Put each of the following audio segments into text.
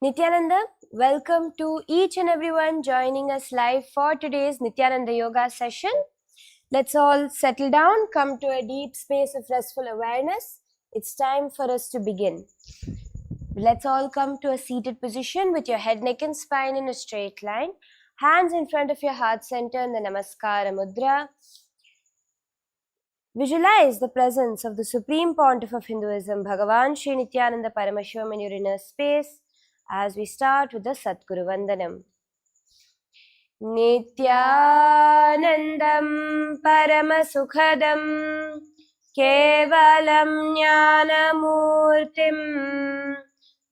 Nithyananda, welcome to each and everyone joining us live for today's Nithyananda Yoga session. Let's all settle down, come to a deep space of restful awareness. It's time for us to begin. Let's all come to a seated position with your head, neck and spine in a straight line. Hands in front of your heart center in the Namaskara Mudra. Visualize the presence of the Supreme Pontiff of Hinduism, Bhagavan Sri Nithyananda Paramashivam in your inner space. As we start with the Satguru Vandanam. Nithyanandam Paramasukhadam Kevalam Jnanamurtim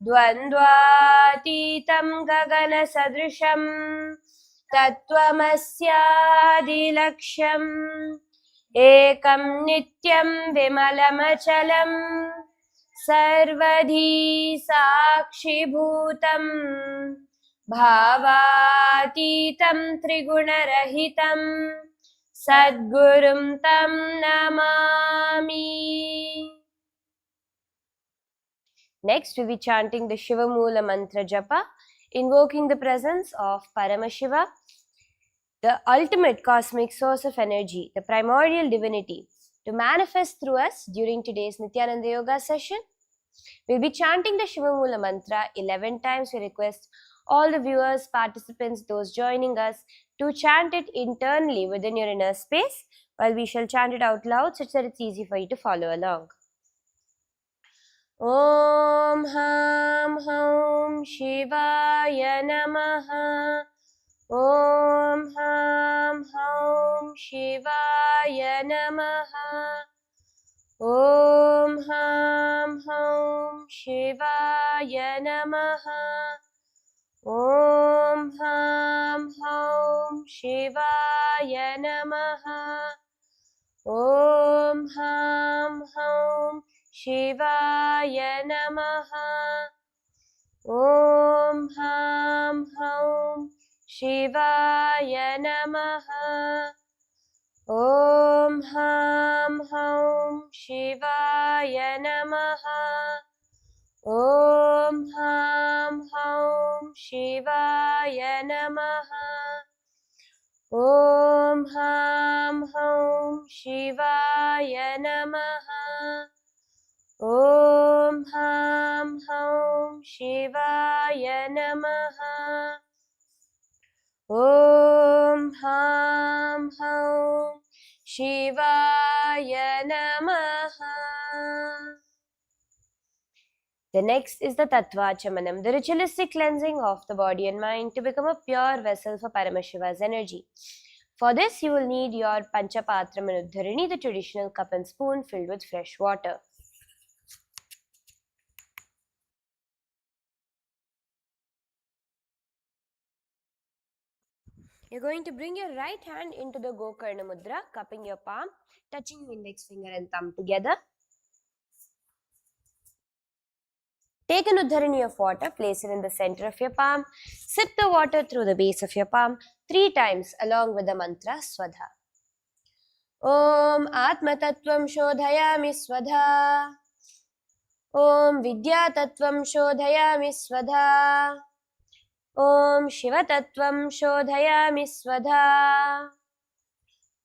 Dvandvatitam Gagana Sadrisham Tattvamasyaadilaksham Ekam Nityam Vimalamachalam Sarvadhi Sakshibhutam Bhavatitam Trigunarahitam Sadgurum Tam Namami. Next, we'll be chanting the Shiva Mula Mantra Japa, invoking the presence of Paramashiva, the ultimate cosmic source of energy, the primordial divinity, to manifest through us during today's Nithyananda Yoga session. We'll be chanting the Shiva Mula Mantra 11 times. We request all the viewers, participants, those joining us to chant it internally within your inner space, while we shall chant it out loud such that it's easy for you to follow along. Om Ham Hum Shivaya Namaha. Om Ham Hum Shivaya Namaha. Om Ham Hum Shivaya Namaha. Om Ham Hum Shivaya Namaha. Om Ham Hum Shivaya Namaha. Om Ham Hum Shivaya Namaha. Om Ham Hum Shivaya Namaha. Om Ham Hum Shivaya Namaha. Om Ham Hum Shivaya Namaha. Om Ham Hum Shivaya Namaha. Om Ham Hum Shivaya Namaha. The next is the Tattva Chamanam, the ritualistic cleansing of the body and mind to become a pure vessel for Paramashiva's energy. For this, you will need your Panchapatram and Uddharini, the traditional cup and spoon filled with fresh water. You're going to bring your right hand into the Gokarna Mudra, cupping your palm, touching your index finger and thumb together. Take an Uddharini of water, place it in the center of your palm, sip the water through the base of your palm 3 times along with the mantra Swadha. Om Atma Tattvam Shodhayami Swadha. Om Vidya Tattvam Shodhayami Swadha. Om Shiva Tattvam Shodhayami Swadha.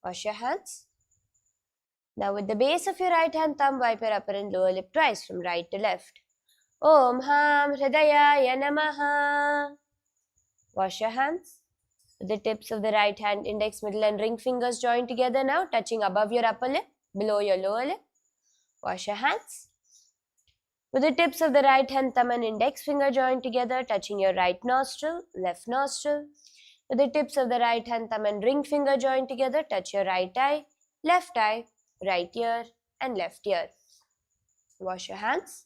Wash your hands. Now with the base of your right hand thumb, wipe your upper and lower lip twice from right to left. Om Ham Hridayaya Namaha. Wash your hands. With the tips of the right hand, index, middle and ring fingers joined together now, touching above your upper lip, below your lower lip. Wash your hands. With the tips of the right hand, thumb and index finger joined together, touching your right nostril, left nostril. With the tips of the right hand, thumb and ring finger joined together, touch your right eye, right ear and left ear. Wash your hands.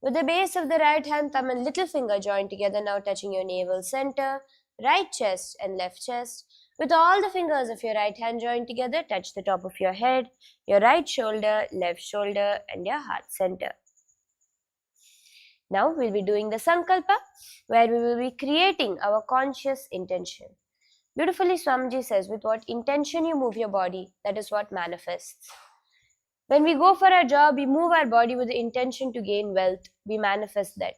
With the base of the right hand, thumb and little finger joined together, now touching your navel center, right chest and left chest. With all the fingers of your right hand joined together, touch the top of your head, your right shoulder, left shoulder and your heart center. Now we'll be doing the Sankalpa, where we will be creating our conscious intention. Beautifully, Swamiji says, with what intention you move your body, that is what manifests. When we go for our job, we move our body with the intention to gain wealth, we manifest that.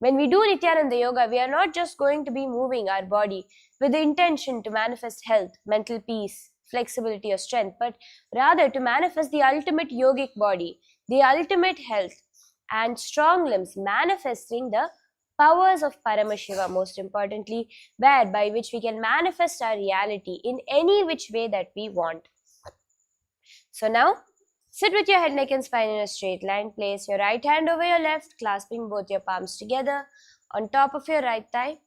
When we do Nithyananda Yoga, we are not just going to be moving our body with the intention to manifest health, mental peace, flexibility or strength, but rather to manifest the ultimate yogic body, the ultimate health and strong limbs, manifesting the powers of Paramashiva, most importantly, whereby which we can manifest our reality in any which way that we want. So now, sit with your head, neck and spine in a straight line. Place your right hand over your left, clasping both your palms together on top of your right thigh.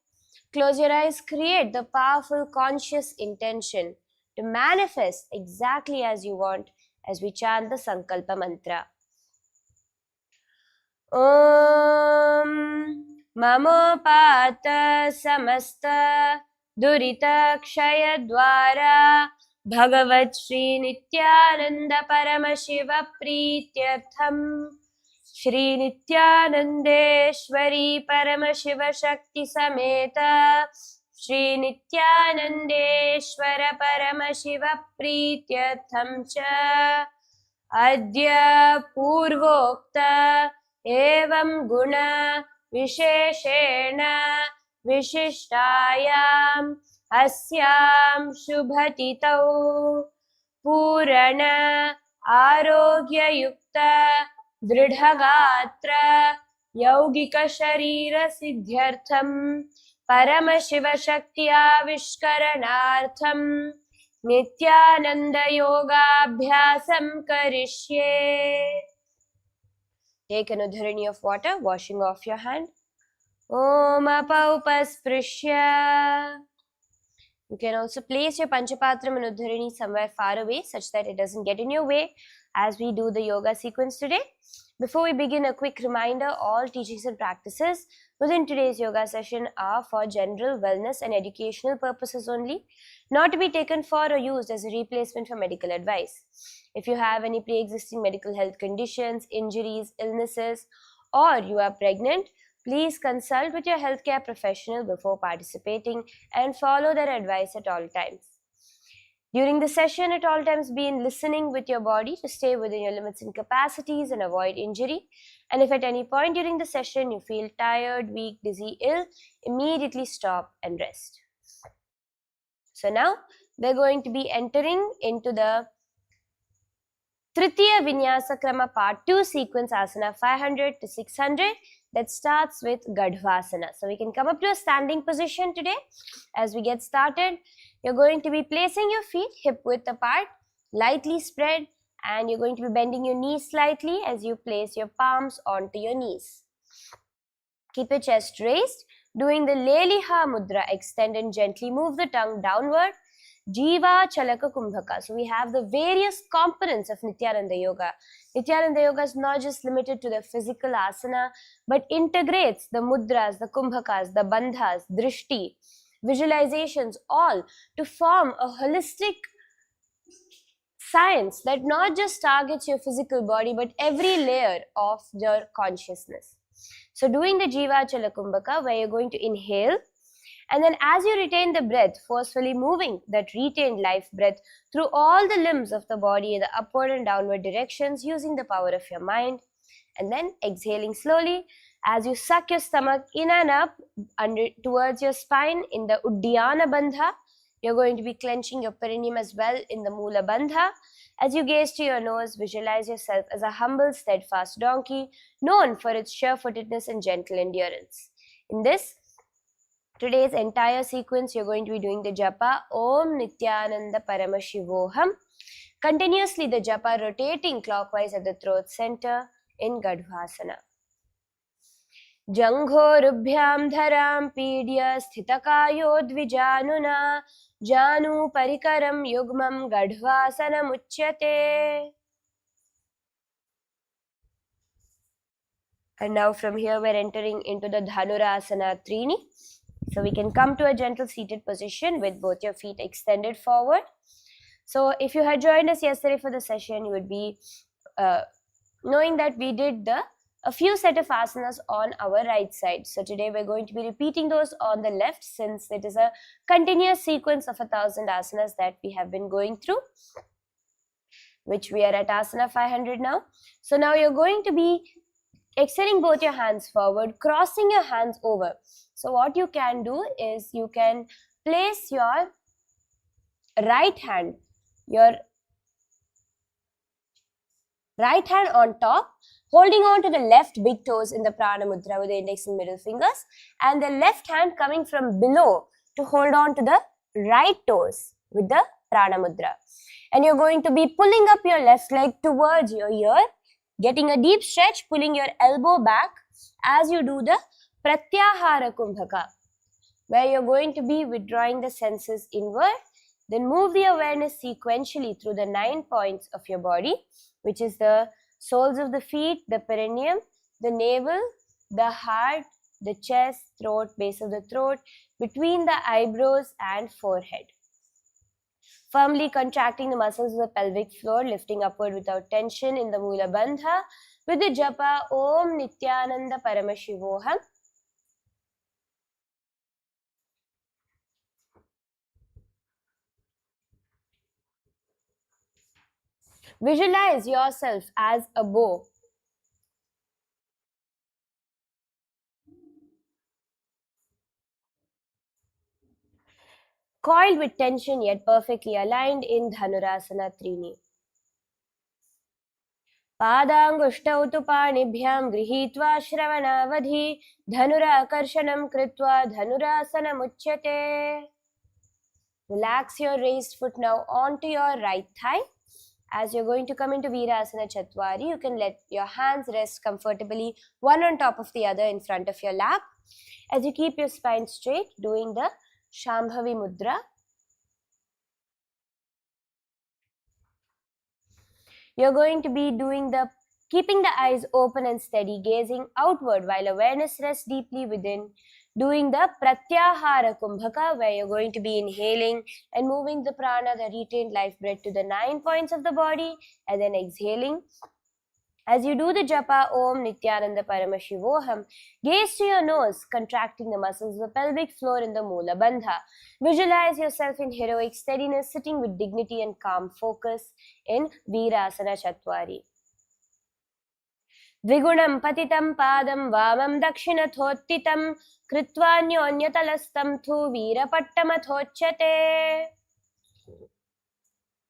Close your eyes, create the powerful conscious intention to manifest exactly as you want as we chant the Sankalpa mantra. Om Mamopata Samasta Durita Kshaya Dwara Bhagavat Shri Nithyananda Paramashiva Prityartham Shri Nithyanandeshwari Paramashiva Shakti Sameta Shri Nithyanandeshwara Paramashiva Prityartham Cha Adya Purvokta Evam Guna Visheshena Vishishtayam Asyam Shubhatitau Purana Arogya Yukta Dridhagatra Yaugika Sharira Siddhyartham Paramashiva Shakti Avishkaranartham Nithyananda Yoga Abhyasam Karishye. Take an udharani of water, washing off your hand. Om Apaupasprisya. You can also place your Panchapatram and udharani somewhere far away such that it doesn't get in your way as we do the yoga sequence today. Before we begin, a quick reminder, all teachings and practices within today's yoga session are for general wellness and educational purposes only, not to be taken for or used as a replacement for medical advice. If you have any pre-existing medical health conditions, injuries, illnesses, or you are pregnant, please consult with your healthcare professional before participating and follow their advice at all times. During the session, at all times be in listening with your body to stay within your limits and capacities and avoid injury. And if at any point during the session you feel tired, weak, dizzy, ill, immediately stop and rest. So now we're going to be entering into the Tritiya Vinyasa Krama Part 2 sequence asana 500 to 600 that starts with Gadhvasana. So we can come up to a standing position today. As we get started, you're going to be placing your feet hip width apart, lightly spread, and you're going to be bending your knees slightly as you place your palms onto your knees. Keep your chest raised, doing the Leliha Mudra. Extend and gently move the tongue downward. Jiva Chalaka Kumbhaka. So we have the various components of Nithyananda Yoga. Nithyananda Yoga is not just limited to the physical asana, but integrates the mudras, the kumbhakas, the bandhas, drishti, visualizations, all to form a holistic science that not just targets your physical body, but every layer of your consciousness. So doing the Jiva Chalakumbhaka, where you're going to inhale, and then as you retain the breath, forcefully moving that retained life breath through all the limbs of the body in the upward and downward directions using the power of your mind. And then exhaling slowly as you suck your stomach in and up towards your spine in the Uddiyana Bandha. You're going to be clenching your perineum as well in the Mula Bandha. As you gaze to your nose, visualize yourself as a humble, steadfast donkey known for its sure-footedness and gentle endurance. In today's entire sequence, you're going to be doing the japa Om Nithyananda Paramashivoham. Continuously the japa rotating clockwise at the throat center in Gadhvasana. Janghorubhyam dharam pidya sthitakayo dvijanuna janu parikaram yugmam Gadhvasana muchyate. And now from here we're entering into the Dhanurasana Trini. So we can come to a gentle seated position with both your feet extended forward. So if you had joined us yesterday for the session, you would be knowing that we did a few set of asanas on our right side. So today we're going to be repeating those on the left, since it is a continuous sequence of 1,000 asanas that we have been going through, which we are at asana 500 now. So now you're going to be extending both your hands forward, crossing your hands over. So what you can do is you can place your right hand, your right hand on top, holding on to the left big toes in the prana mudra with the index and middle fingers, and the left hand coming from below to hold on to the right toes with the prana mudra. And you're going to be pulling up your left leg towards your ear, getting a deep stretch, pulling your elbow back as you do the pratyahara kumbhaka, where you're going to be withdrawing the senses inward. Then move the awareness sequentially through the 9 points of your body, which is the soles of the feet, the perineum, the navel, the heart, the chest, throat, base of the throat, between the eyebrows and forehead. Firmly contracting the muscles of the pelvic floor, lifting upward without tension in the Mula Bandha with the japa Om Nithyananda Paramashivoham. Visualize yourself as a bow. Coiled with tension yet perfectly aligned in Dhanurasana Trini. पादाङ्गुष्टौ तु पाणिभ्यां गृहीत्वा श्रवणावधि धनुराकर्षणं कृत्वा धनुरासनमुच्यते. Relax your raised foot now onto your right thigh. As you're going to come into Virasana Chatwari, you can let your hands rest comfortably, one on top of the other in front of your lap. As you keep your spine straight, doing the Shambhavi Mudra. You're going to be doing the keeping the eyes open and steady, gazing outward while awareness rests deeply within. Doing the Pratyahara Kumbhaka, where you're going to be inhaling and moving the prana, the retained life breath, to the 9 points of the body, and then exhaling. As you do the japa Om Nithyananda Paramashivoham, gaze to your nose, contracting the muscles of the pelvic floor in the Mula Bandha. Visualize yourself in heroic steadiness, sitting with dignity and calm focus in Virasana Chatwari. Dviguణam patitam padam vamam dakshinathotitam kritvanyonyatalastam thu veerapattamathochate.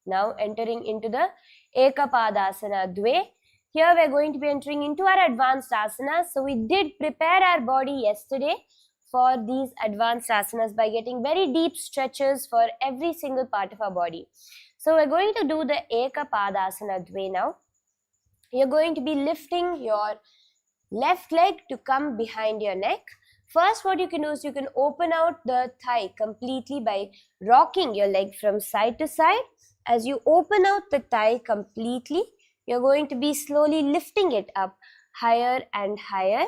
Now entering into the Ekapadasana Dve. Here we are going to be entering into our advanced asanas. So we did prepare our body yesterday for these advanced asanas by getting very deep stretches for every single part of our body. So we're going to do the Ekapadasana Dve now. You're going to be lifting your left leg to come behind your neck. First, what you can do is you can open out the thigh completely by rocking your leg from side to side. As you open out the thigh completely, you're going to be slowly lifting it up higher and higher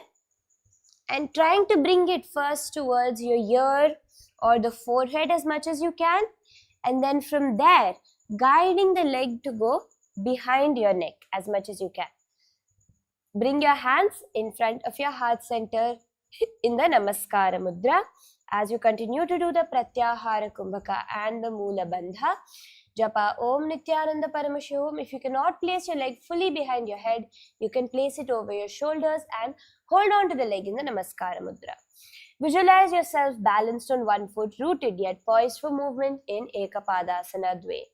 and trying to bring it first towards your ear or the forehead as much as you can, and then from there guiding the leg to go behind your neck as much as you can. Bring your hands in front of your heart center in the Namaskara Mudra. As you continue to do the Pratyahara Kumbhaka and the Mula Bandha, japa Om Nithyananda Paramashivoham. If you cannot place your leg fully behind your head, you can place it over your shoulders and hold on to the leg in the Namaskara Mudra. Visualize yourself balanced on one foot, rooted yet poised for movement in Ekapadasana Dve.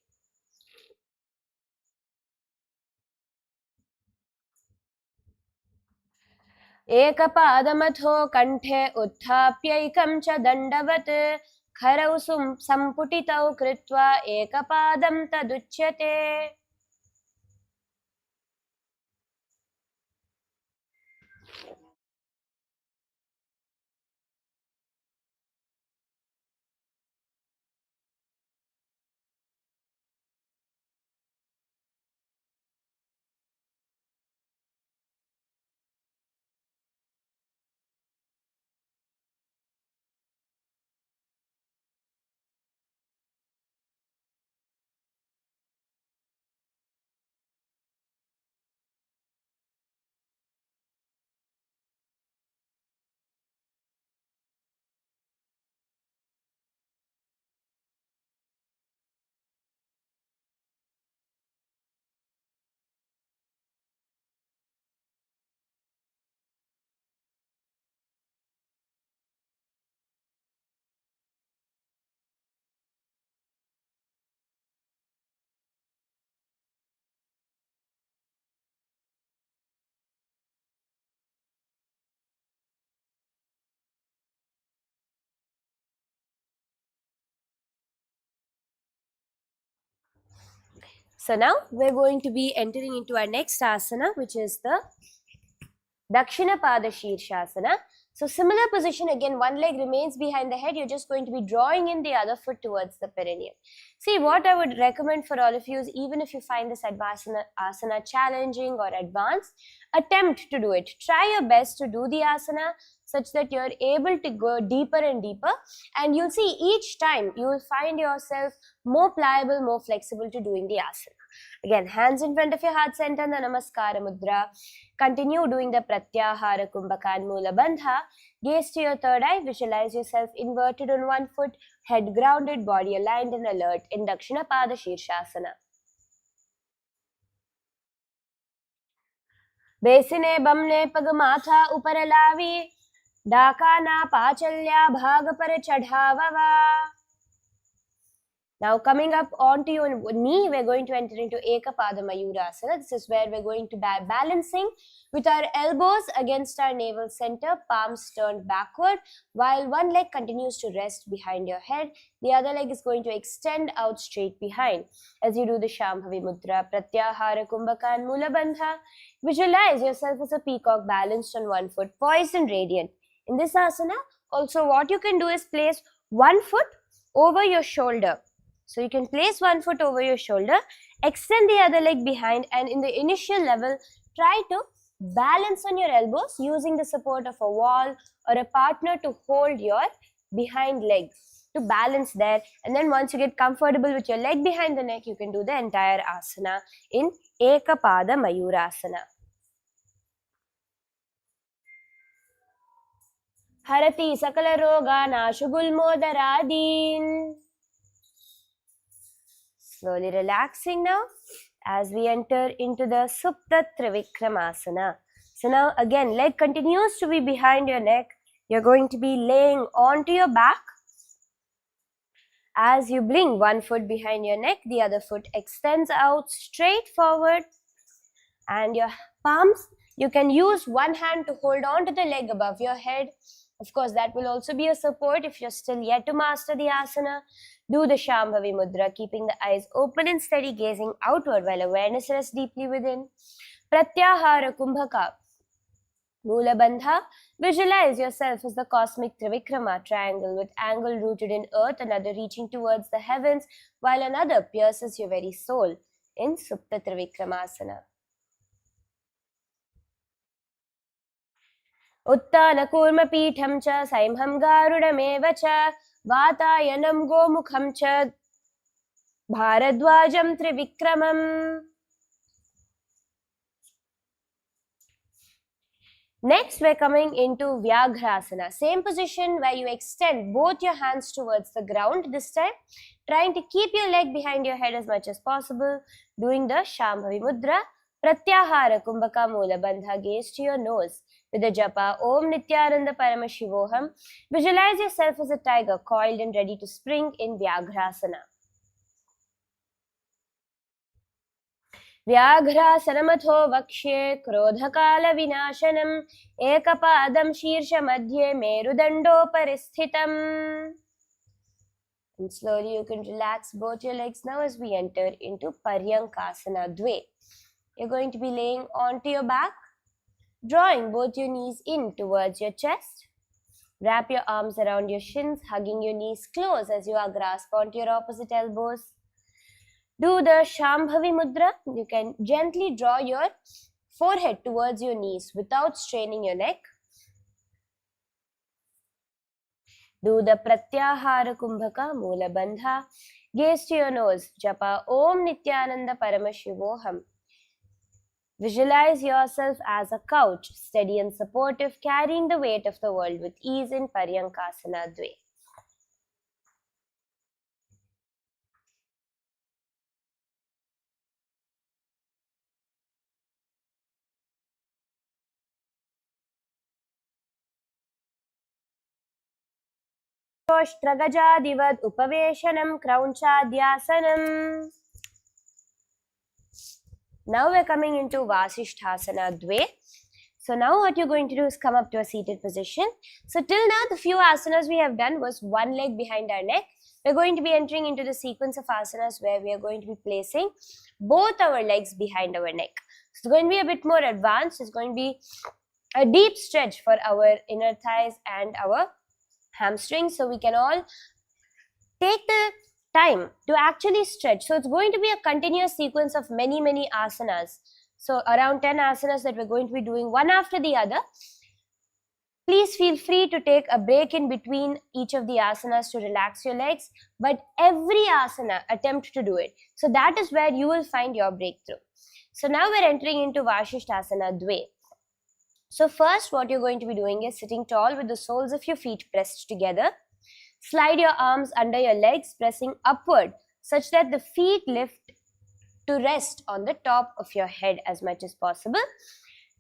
एकपादमथो कण्ठे उत्थाप्यैकं च दण्डवत् खरौ सम्पुटितौ कृत्वा एकपादं तदुच्यते. So now we're going to be entering into our next asana, which is the Dakshina Pada Shirshasana. So similar position again, one leg remains behind the head. You're just going to be drawing in the other foot towards the perineum. See, what I would recommend for all of you is, even if you find this asana challenging or advanced, attempt to do it. Try your best to do the asana such that you're able to go deeper and deeper, and you'll see each time you will find yourself more pliable, more flexible to doing the asana. Again, hands in front of your heart center, the Namaskara Mudra. Continue doing the Pratyahara Kumbhaka and Mula Bandha. Gaze to your third eye. Visualize yourself inverted on one foot, head grounded, body aligned and alert in Dakshina Pada Shirshasana. Besine bamne pagamatha uparalavi, dakana pachalya bhagapara chadhavava. Now coming up onto your knee, we're going to enter into Ekapada Mayurasana. This is where we're going to be balancing with our elbows against our navel center, palms turned backward, while one leg continues to rest behind your head. The other leg is going to extend out straight behind. As you do the Shambhavi Mudra, Pratyahara Kumbhaka and Mula Bandha, visualize yourself as a peacock balanced on one foot, poised and radiant. In this asana, also what you can do is place one foot over your shoulder. So you can place one foot over your shoulder, extend the other leg behind, and in the initial level, try to balance on your elbows using the support of a wall or a partner to hold your behind leg to balance there. And then once you get comfortable with your leg behind the neck, you can do the entire asana in Ekapada Mayurasana. Harati Sakala Roga Nashu Gulmodaradin. Slowly relaxing now as we enter into the Supta Trivikramasana. So now again, leg continues to be behind your neck. You're going to be laying onto your back. As you bring one foot behind your neck, the other foot extends out straight forward. And your palms, you can use one hand to hold on to the leg above your head. Of course, that will also be a support if you're still yet to master the asana. Do the Shambhavi Mudra, keeping the eyes open and steady, gazing outward while awareness rests deeply within. Pratyahara Kumbhaka, Mula Bandha, visualize yourself as the cosmic Trivikrama triangle with angle rooted in earth, another reaching towards the heavens, while another pierces your very soul in Supta Trivikramasana. Uttanakūrmapītham ca saimham garudameva ca vātāyanam gomukham ca bharadvajam trivikramam. Next, we're coming into Vyagrasana. Same position where you extend both your hands towards the ground this time, trying to keep your leg behind your head as much as possible, doing the Shambhavi Mudra. Pratyahara Kumbhaka Mula Bandha, gaze to your nose. With the japa Om Nithyananda Paramashivoham, visualize yourself as a tiger coiled and ready to spring in Vyagrasana. Vyagrasanamato Vakshye Krodhakala Vinashanam Ekapadam Shirsha Madhye Merudando Paristhitam. And slowly you can relax both your legs now as we enter into Paryankasana Dve. You're going to be laying onto your back, drawing both your knees in towards your chest. Wrap your arms around your shins, hugging your knees close as you are grasp onto your opposite elbows. Do the Shambhavi Mudra. You can gently draw your forehead towards your knees without straining your neck. Do the Pratyahara Kumbhaka Mula Bandha. Gaze to your nose. Japa Om Nithyananda Paramashivoham. Visualize yourself as a couch, steady and supportive, carrying the weight of the world with ease in Paryankasana Dve. Shtragajadivad Upaveshanam Kraunchadhyasanam. Now we're coming into Vasishthasana Dve. So now what you're going to do is come up to a seated position. So till now the few asanas we have done was one leg behind our neck. We're going to be entering into the sequence of asanas where we are going to be placing both our legs behind our neck. It's going to be a bit more advanced. It's going to be a deep stretch for our inner thighs and our hamstrings, so we can all take the time to actually stretch. So it's going to be a continuous sequence of many asanas. So around 10 asanas that we're going to be doing one after the other. Please feel free to take a break in between each of the asanas to relax your legs, but every asana attempt to do it. So that is where you will find your breakthrough. So now we're entering into Vashishthasana Dve. So first, what you're going to be doing is sitting tall with the soles of your feet pressed together. Slide your arms under your legs, pressing upward such that the feet lift to rest on the top of your head as much as possible.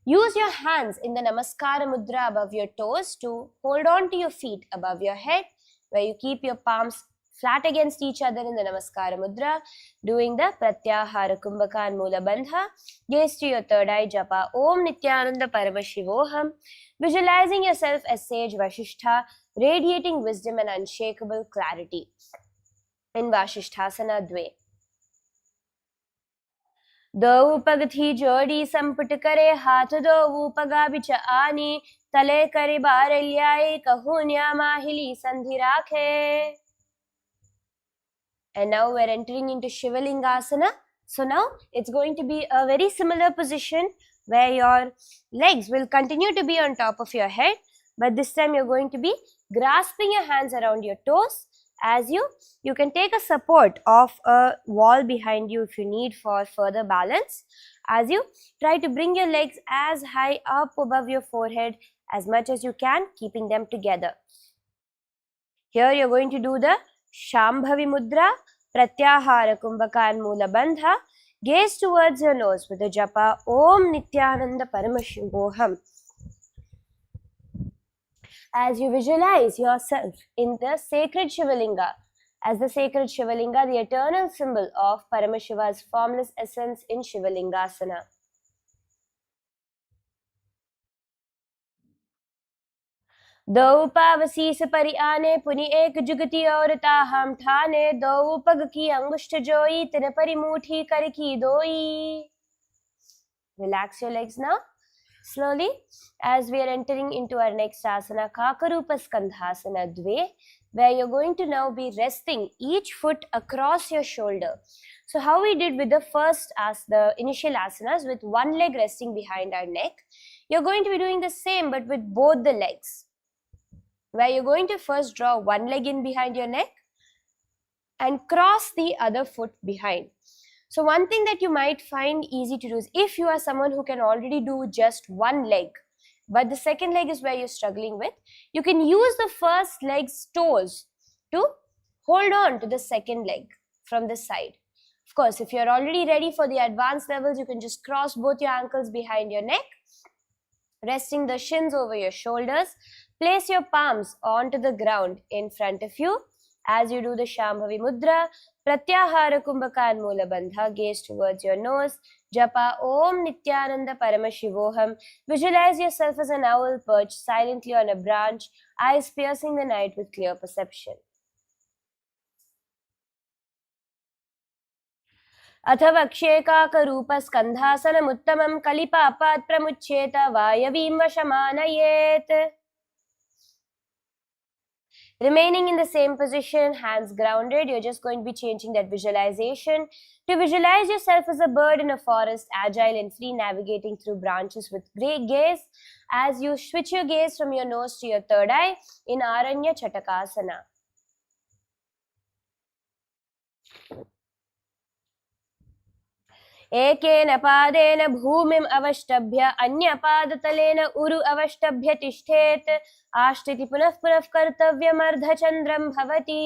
Use your hands in the Namaskara Mudra above your toes to hold on to your feet above your head, where you keep your palms flat against each other in the Namaskara Mudra, doing the Pratyahara Kumbhaka and Mula Bandha. Gaze to your third eye, japa Om Nithyananda Paramashivoham, visualizing yourself as Sage Vashishtha, radiating wisdom and unshakable clarity in Vashishthasana Dve. दो पग थी जोड़ी संपुट करे हाथ दो पगा बिच आनी तले करे बार लियाई कहून्या माहिली संधि राखे. And now we're entering into Shivalingasana. So now it's going to be a very similar position where your legs will continue to be on top of your head, but this time you're going to be grasping your hands around your toes. As you can take a support of a wall behind you if you need for further balance, as you try to bring your legs as high up above your forehead as much as you can, keeping them together. Here you're going to do the Shambhavi Mudra, Pratyahara Kumbhaka and Mula Bandha. Gaze towards your nose with the japa Om Nithyananda Paramashivoham. As you visualize yourself in the sacred Shivalinga, as the sacred Shivalinga, the eternal symbol of Paramashiva's formless essence in Shivalingasana. दो पावसीस परि आने पुनि एक जुगति और ताहम ठाने दो पग की अंगुष्ठ जोई तिन परि मुठी कर की दोई. Relax your legs now. Slowly, as we are entering into our next asana, Kakarupa Skandhasana Dve, where you're going to now be resting each foot across your shoulder. So how we did with the first the initial asanas, with one leg resting behind our neck, you're going to be doing the same but with both the legs, where you're going to first draw one leg in behind your neck and cross the other foot behind. So one thing that you might find easy to do is, if you are someone who can already do just one leg, but the second leg is where you're struggling with, you can use the first leg's toes to hold on to the second leg from the side. Of course, if you're already ready for the advanced levels, you can just cross both your ankles behind your neck, resting the shins over your shoulders. Place your palms onto the ground in front of you. As you do the Shambhavi Mudra, Pratyahara Kumbhaka and Mula Bandha, gaze towards your nose, japa Om Nithyananda Paramashivoham. Visualize yourself as an owl perched silently on a branch, eyes piercing the night with clear perception. अथ वक्ष्येकाकरूपस्कन्धासनमुत्तमं कलिपापात् प्रमुच्येत वायवीं वशमानयेत्. Remaining in the same position, hands grounded, you're just going to be changing that visualization to visualize yourself as a bird in a forest, agile and free, navigating through branches with great gaze. As you switch your gaze from your nose to your third eye in Aranya Chatakasana. एकेन पादेन भूमिम् अवष्टभ्य अन्यपादतलेन उरु अवष्टभ्य तिष्ठेत् आष्टिति पुनः पुनः कर्तव्यमर्धचन्द्रं भवति.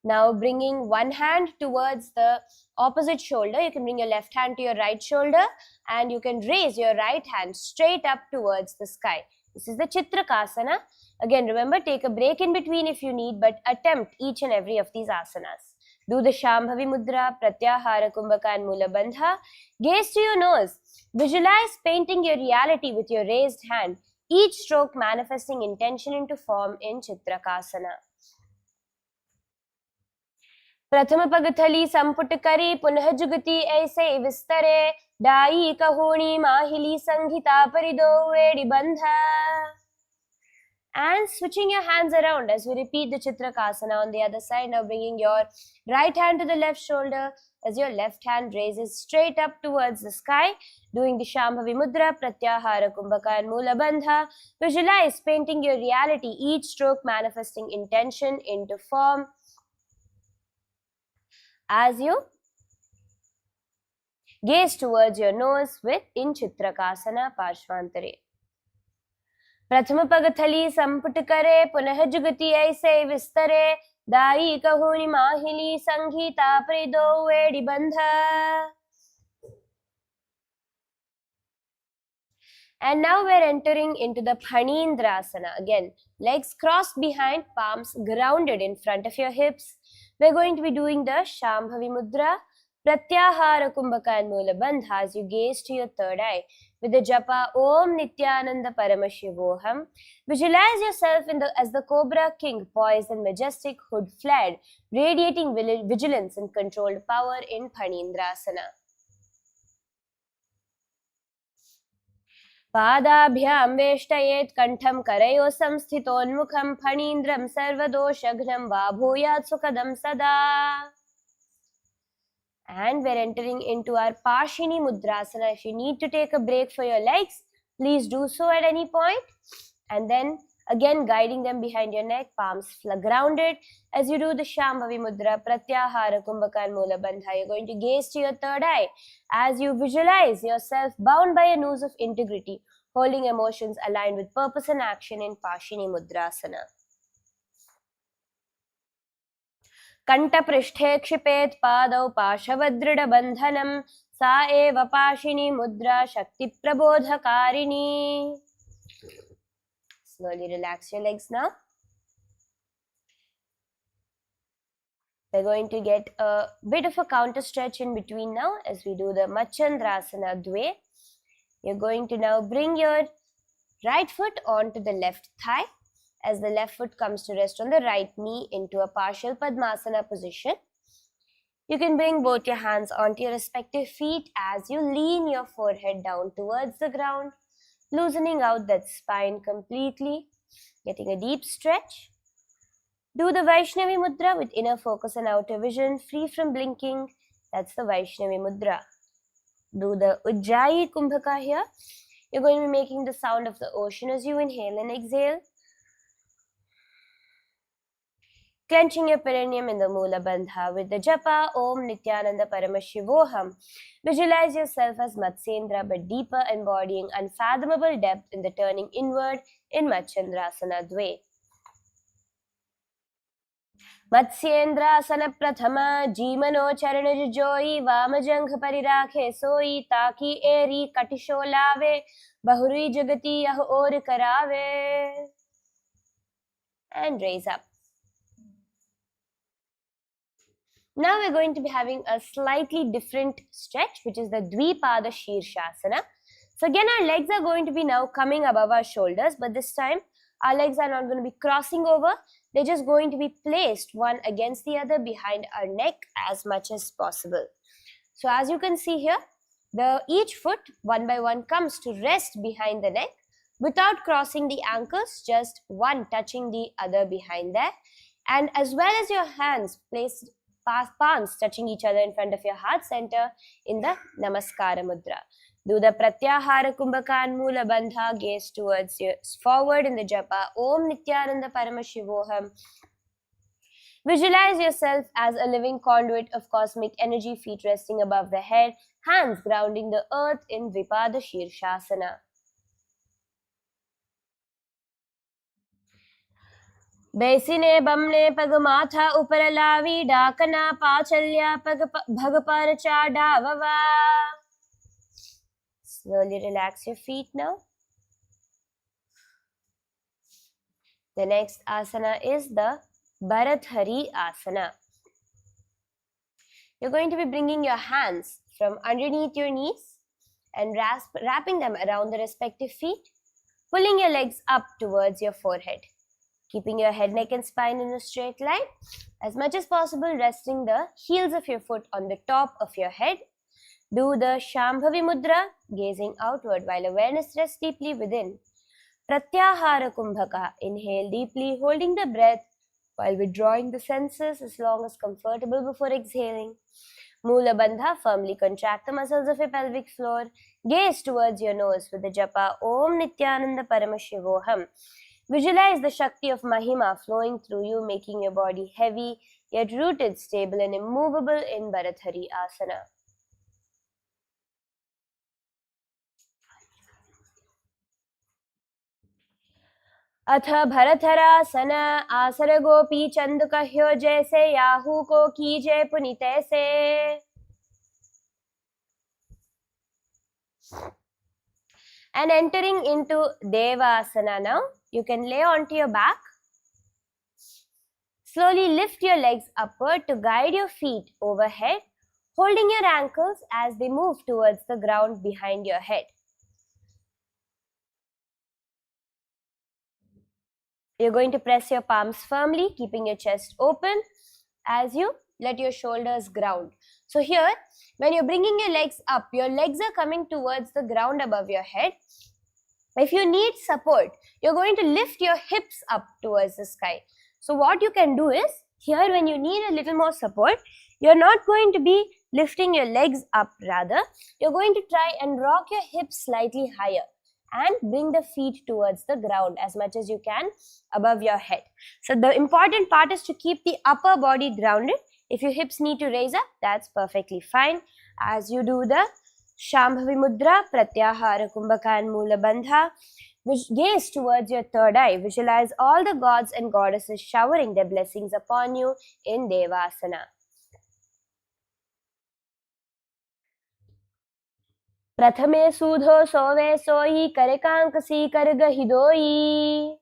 Now bringing one hand towards the opposite shoulder, you can bring your left hand to your right shoulder and you can raise your right hand straight up towards the sky. This is the Chitrakasana. Again, remember, take a break in between if you need, but attempt each and every of these asanas. Do the Shambhavi Mudra, Pratyahara Kumbhaka and Mula Bandha. Gaze to your nose. Visualize painting your reality with your raised hand, each stroke manifesting intention into form in Chitrakasana. प्रथम पगथली संपुट करे पुनः जुगति ऐसे विस्तरे die कहोणी माहिली Sangeeta परिदो वेड़ी बंधा. And switching your hands around as we repeat the Chitrakasana on the other side. Now bringing your right hand to the left shoulder as your left hand raises straight up towards the sky. Doing the Shambhavi Mudra, Pratyahara, Kumbhaka and Mula Bandha. Visualize painting your reality, each stroke manifesting intention into form. As you gaze towards your nose with in Chitrakasana Parshvantare. प्रथम पगथली संपुट करे पुनः जुगति ऐसे विस्तरे दाई कहोनी माहिली संगीता परिदो वेड़ी बंधा. And now we're entering into the Phanindrasana. Again, legs crossed behind, palms grounded in front of your hips. We're going to be doing the Shambhavi Mudra, Pratyahara Kumbhaka and Mula Bandha as you gaze to your third eye. With the japa Om Nithyananda Paramashivoham, visualize yourself as the Cobra King, poised and majestic, hood flared, radiating vigilance and controlled power in Phanindrasana. पादाभ्यां वेष्टयेत् कंठं करयो संस्थितोन्मुखं फणीन्द्रं सर्वदोषघ्नं वा भूयात् सुखदं सदा. And we're entering into our Pashini Mudrasana. If you need to take a break for your legs, please do so at any point. And then again guiding them behind your neck, palms grounded as you do the Shambhavi Mudra, Pratyahara, Kumbhaka and Mula Bandha. You're going to gaze to your third eye as you visualize yourself bound by a noose of integrity, holding emotions aligned with purpose and action in Pashini Mudrasana. कंठपृष्ठे क्षिपेत् पादौ पाशवदृढबन्धनं सा एव पाशिनी मुद्रा शक्तिप्रबोधकारिणी. Slowly relax your legs now. We're going to get a bit of a counter stretch in between now as we do the Machandrasana Dve. You're going to now bring your right foot onto the left thigh as the left foot comes to rest on the right knee into a partial Padmasana position. You can bring both your hands onto your respective feet as you lean your forehead down towards the ground, loosening out that spine completely, getting a deep stretch. Do the Vaishnavi Mudra with inner focus and outer vision, free from blinking. That's the Vaishnavi Mudra. Do the Ujjayi Kumbhaka here. You're going to be making the sound of the ocean as you inhale and exhale. Clenching your perineum in the Mula Bandha with the japa Om Nithyananda Paramashivoham. Visualize yourself as Matsyendra but deeper, embodying unfathomable depth in the turning inward in Machandrasana Dve. Matsyendra Prathama Jimano Charanajjoyi Vamajangha Parirake Soi Taki Eri Katisho Lave Bahuri Jagati Yah Or Karave. And raise up. Now we're going to be having a slightly different stretch, which is the Dvipada Shirshasana. So again, our legs are going to be now coming above our shoulders, but this time our legs are not going to be crossing over. They're just going to be placed one against the other behind our neck as much as possible. So as you can see here, each foot one by one comes to rest behind the neck without crossing the ankles, just one touching the other behind there. And as well as your hands placed palms touching each other in front of your heart center in the Namaskara Mudra. Do the Pratyahara Kumbhaka and Mula Bandha, gaze towards your forward in the japa Om Nithyananda Paramashivoham. Visualize yourself as a living conduit of cosmic energy, feet resting above the head, hands grounding the earth in Dvipada Shirshasana. बेसिने बमने पग माथा ऊपर लावी डाकना पाचल्या पग भग पर चाडाववा. Slowly relax your feet now. The next asana is the Bharathari Asana. You're going to be bringing your hands from underneath your knees and wrapping them around the respective feet, pulling your legs up towards your forehead. Keeping your head, neck and spine in a straight line. As much as possible, resting the heels of your foot on the top of your head. Do the Shambhavi Mudra, gazing outward while awareness rests deeply within. Pratyahara Kumbhaka, inhale deeply, holding the breath while withdrawing the senses as long as comfortable before exhaling. Mula Bandha, firmly contract the muscles of your pelvic floor. Gaze towards your nose with the japa Om Nithyananda Paramashivoham. Visualize the Shakti of Mahima flowing through you, making your body heavy, yet rooted, stable and immovable in Bharadhari Asana. अथ भरथरासन आसर गोपी चंद कह्यो जैसे Yahoo को कीजे पुनित से. And entering into Devasana now, you can lay onto your back. Slowly lift your legs upward to guide your feet overhead, holding your ankles as they move towards the ground behind your head. You're going to press your palms firmly, keeping your chest open as you let your shoulders ground. So here, when you're bringing your legs up, your legs are coming towards the ground above your head. If you need support, you're going to lift your hips up towards the sky. So what you can do is, here when you need a little more support, you're not going to be lifting your legs up, rather, you're going to try and rock your hips slightly higher and bring the feet towards the ground as much as you can above your head. So the important part is to keep the upper body grounded. If your hips need to raise up, that's perfectly fine. As you do the Shambhavi Mudra, Pratyahara Kumbhaka and Mula Bandha, which gaze towards your third eye. Visualize all the gods and goddesses showering their blessings upon you in Devasana. Prathame Sudho Sove Soi Karekankasi Kargahidoi.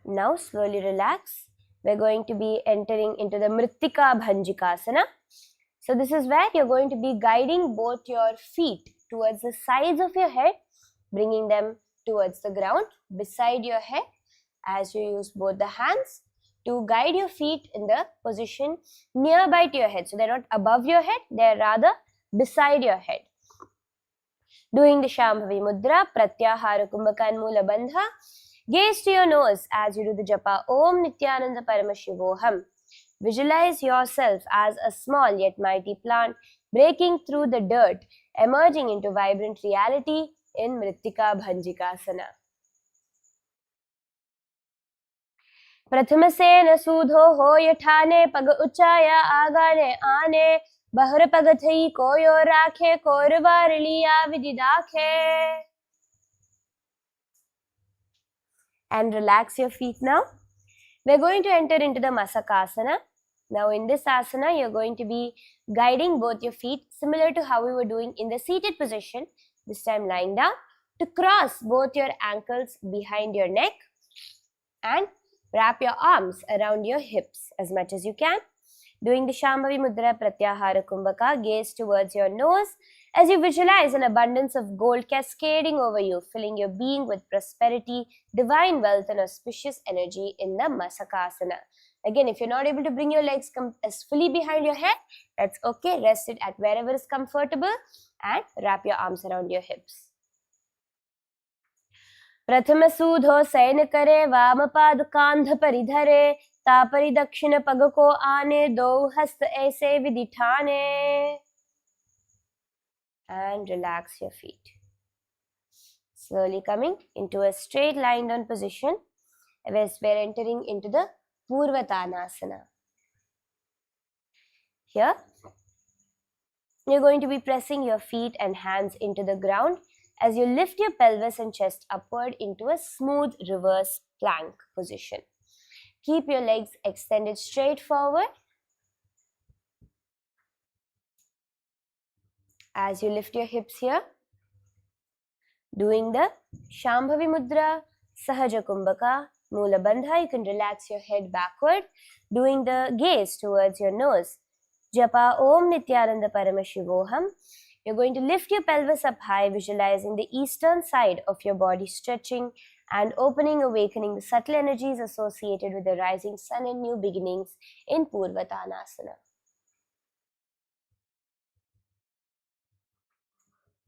Now slowly relax. We're going to be entering into the Mrittika Bhanjikasana. So this is where you're going to be guiding both your feet towards the sides of your head, bringing them towards the ground beside your head as you use both the hands to guide your feet in the position nearby to your head. So they're not above your head, they're rather beside your head. Doing the Shambhavi Mudra, Pratyahara Kumbhaka and Mula Bandha. Gaze to your nose as you do the japa Om Nithyananda Paramashivoham. Visualize yourself as a small yet mighty plant breaking through the dirt, emerging into vibrant reality in Mrittika Bhanjikasana. Prathamasena Sudho ho yathane pag uchaya agane ane bahar pagathai koyo rakhe korvarliya vididakhe. And relax your feet now. We're going to enter into the Masakasana. Now in this asana, you're going to be guiding both your feet similar to how we were doing in the seated position, this time lying down, to cross both your ankles behind your neck and wrap your arms around your hips as much as you can. Doing the Shambhavi Mudra Pratyahara Kumbhaka, gaze towards your nose as you visualize an abundance of gold cascading over you, filling your being with prosperity, divine wealth and auspicious energy in the Masakasana. Again, if you're not able to bring your legs as fully behind your head, that's okay. Rest it at wherever is comfortable and wrap your arms around your hips. प्रथम सूधो San करे वाम पाद कांध परिधरे तापरि दक्षिण पग को आने दो हस्त ऐसे विधि ठाने. And relax your feet. Slowly coming into a straight lying down position as we're entering into the Purvatanasana. Here, you're going to be pressing your feet and hands into the ground as you lift your pelvis and chest upward into a smooth reverse plank position. Keep your legs extended straight forward. As you lift your hips here, doing the Shambhavi Mudra, Sahaja Kumbhaka, Mula Bandha, you can relax your head backward, doing the gaze towards your nose. Japa Om Nithyananda Paramashivoham. You're going to lift your pelvis up high, visualizing the eastern side of your body stretching and opening, awakening the subtle energies associated with the rising sun and new beginnings in Purvatanasana.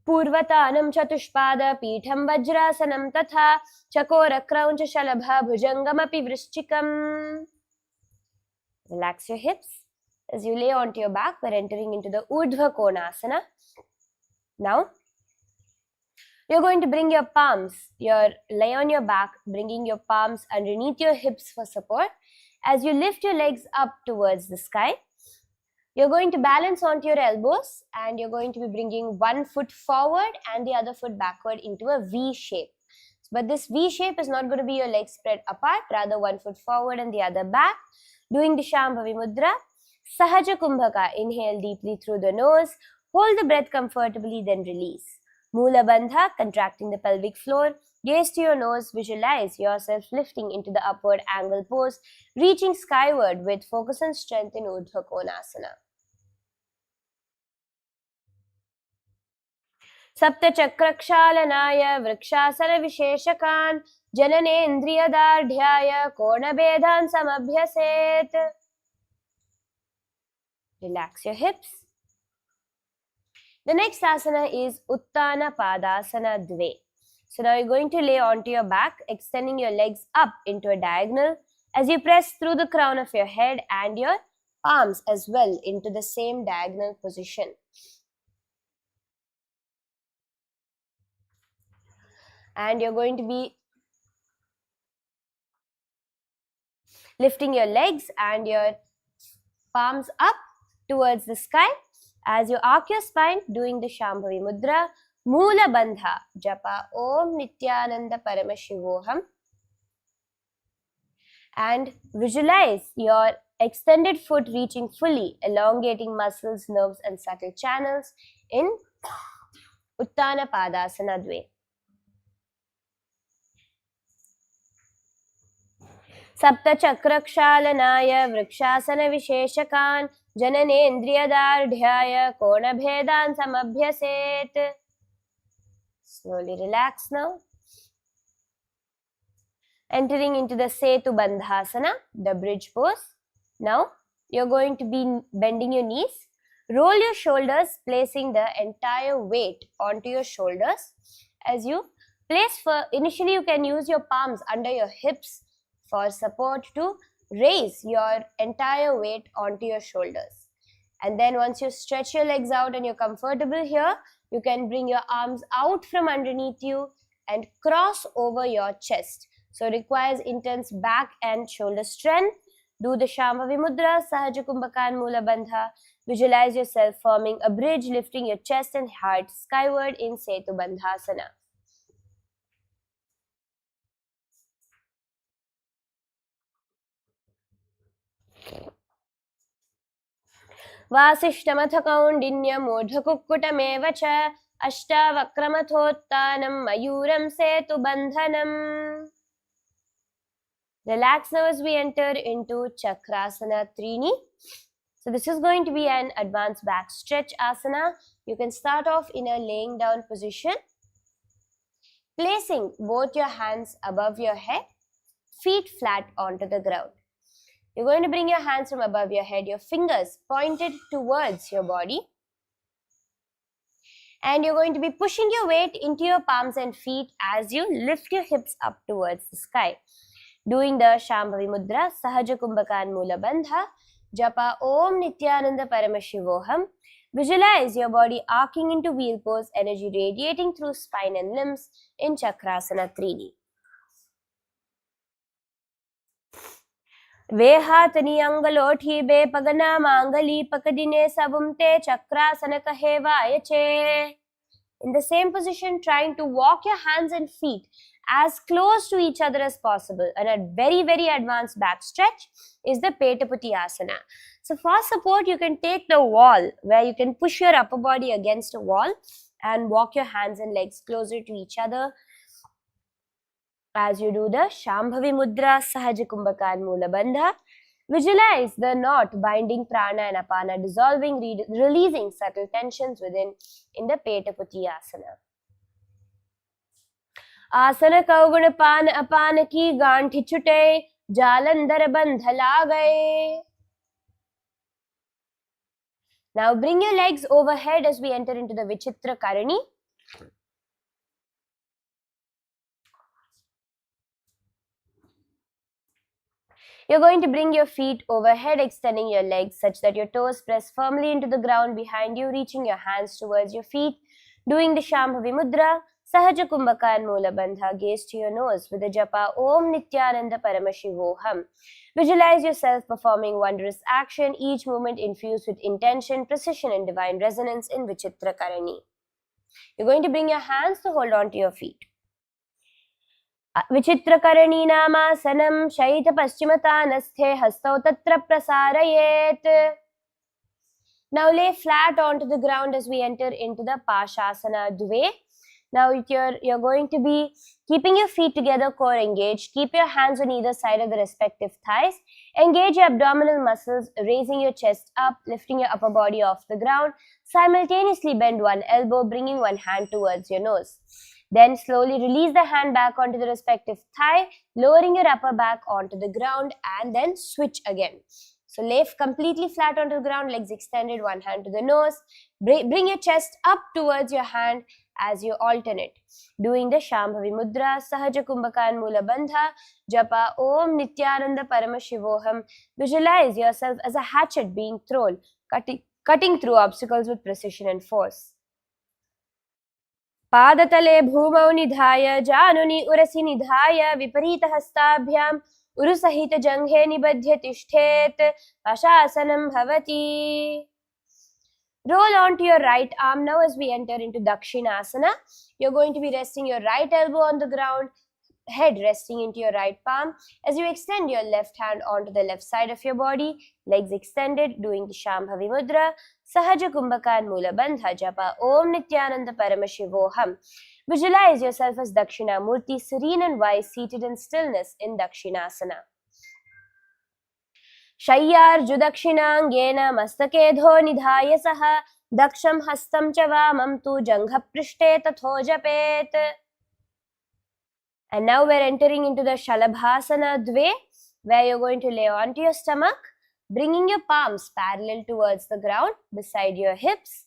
पूर्वतानं चतुष्पाद पीठं वज्रासनं तथा चकोरक्रौञ्च शलभ भुजङ्गमपि वृश्चिकम्. Relax your hips as you lay onto your back. We're entering into the Urdhva Konasana. Now, you're going to bring your palms, lay on your back, bringing your palms underneath your hips for support. As you lift your legs up towards the sky, you're going to balance onto your elbows and you're going to be bringing one foot forward and the other foot backward into a V shape. But this V shape is not going to be your legs spread apart, rather one foot forward and the other back. Doing the Shambhavi Mudra. Sahaja Kumbhaka, inhale deeply through the nose, hold the breath comfortably, then release. Mula Bandha, contracting the pelvic floor, gaze to your nose, visualize yourself lifting into the upward angle pose, reaching skyward with focus and strength in Urdhva Konasana. सप्तचक्रक्षालनाय वृक्षासनविशेषकान् जननेन्द्रियदार्ढ्याय कोणभेदान् समभ्यसेत्. Relax your hips. The next asana is Uttana Padasana Dve. So now you're going to lay onto your back, extending your legs up into a diagonal as you press through the crown of your head and your palms as well into the same diagonal position. And you're going to be lifting your legs and your palms up towards the sky as you arc your spine, doing the Shambhavi Mudra. Mula Bandha, Japa Om Nithyananda Paramashivoham. And visualize your extended foot reaching fully, elongating muscles, nerves and subtle channels in Uttana Padasana Dve. सप्तचक्रक्षालनाय वृक्षासनविशेषकान् जननेन्द्रियदार्ढ्याय कोणभेदान् समभ्यसेत्. Slowly relax now. Entering into the Setu Bandhasana, the bridge pose. Now, you're going to be bending your knees. Roll your shoulders, placing the entire weight onto your shoulders. As you place, initially you can use your palms under your hips for support to raise your entire weight onto your shoulders. And then once you stretch your legs out and you're comfortable here, you can bring your arms out from underneath you and cross over your chest. So it requires intense back and shoulder strength. Do the Shambhavi Mudra, Sahaja Kumbhakan Mula Bandha. Visualize yourself forming a bridge, lifting your chest and heart skyward in Setu Bandhasana. वासिष्ठमथ कौण्डिन्यमूढकुक्कुटमेव च अष्टावक्रमथोत्तानं मयूरं सेतुबन्धनम्. Relax now as we enter into Chakrasana Trini. So this is going to be an advanced back stretch asana. You can start off in a laying down position, placing both your hands above your head, feet flat onto the ground. You're going to bring your hands from above your head, your fingers pointed towards your body. And you're going to be pushing your weight into your palms and feet as you lift your hips up towards the sky. Doing the Shambhavi Mudra, Sahaja Kumbhakan Mula Bandha, Japa Om Nithyananda Paramashivoham. Visualize your body arcing into wheel pose, energy radiating through spine and limbs in Chakrasana Trini. वेहातनी अंगलोठी bay Pagna Mangli पकदिने सबुमते chakrasana kaheva yache. In the same position, trying to walk your hands and feet as close to each other as possible. And a very, very advanced back stretch is the Petaputi Asana. So for support, you can take the wall where you can push your upper body against a wall and walk your hands and legs closer to each other as you do the Shambhavi Mudra, Sahaja Kumbhakan Mula Bandha. Visualize the knot binding prana and apana, dissolving, releasing subtle tensions within in the Petaputi asana. आसन कौगुण पान अपान की गांठी छुटे जालंधर बंध ला गए. Now bring your legs overhead as we enter into the Vichitra Karani. You're going to bring your feet overhead, extending your legs such that your toes press firmly into the ground behind you, reaching your hands towards your feet, doing the Shambhavi Mudra, Sahaja Kumbhaka and Mula Bandha. Gaze to your nose with the japa Om Nithyananda Paramashivoham. Visualize yourself performing wondrous action, each movement infused with intention, precision and divine resonance in Vichitra Karani. You're going to bring your hands to hold on to your feet. विचित्रकरणी नामासनं शयित पश्चिमतानस्थे हस्तौ तत्र प्रसारयेत्. Now lay flat onto the ground as we enter into the Pashasana Dve. Now you're going to be keeping your feet together, core engaged. Keep your hands on either side of the respective thighs. Engage your abdominal muscles, raising your chest up, lifting your upper body off the ground. Simultaneously bend one elbow, bringing one hand towards your nose. Then slowly release the hand back onto the respective thigh, lowering your upper back onto the ground, and then switch again. So lay completely flat onto the ground, legs extended, one hand to the nose. Bring your chest up towards your hand as you alternate. Doing the Shambhavi Mudra, Sahaja Kumbhaka and Mula Bandha, Japa Om Nithyananda Paramashivoham. Visualize yourself as a hatchet being thrown, cutting through obstacles with precision and force. पादतले भूमौ निधाय जानुनि उरसि निधाय विपरीत हस्ताभ्याम उरुसहित जंघे निबध्य तिष्ठेत पशासनं भवति. Roll onto your right arm now as we enter into Dakshinasana. You're going to be resting your right elbow on the ground, head resting into your right palm. As you extend your left hand onto the left side of your body, legs extended, doing the Shambhavi Mudra, Sahaja Kumbhaka and Mula Bandha, Japa Om Nithyananda Paramashivoham. Visualize yourself as Dakshina Murti, serene and wise, seated in stillness in Dakshinasana. शय्यार्जुदक्षिणाङ्गेन मस्तकेधो निधाय सह दक्षं हस्तं च वामं तु जङ्घपृष्ठे तथो जपेत्. And now we're entering into the Shalabhasana Dve, where you're going to lay onto your stomach, bringing your palms parallel towards the ground beside your hips.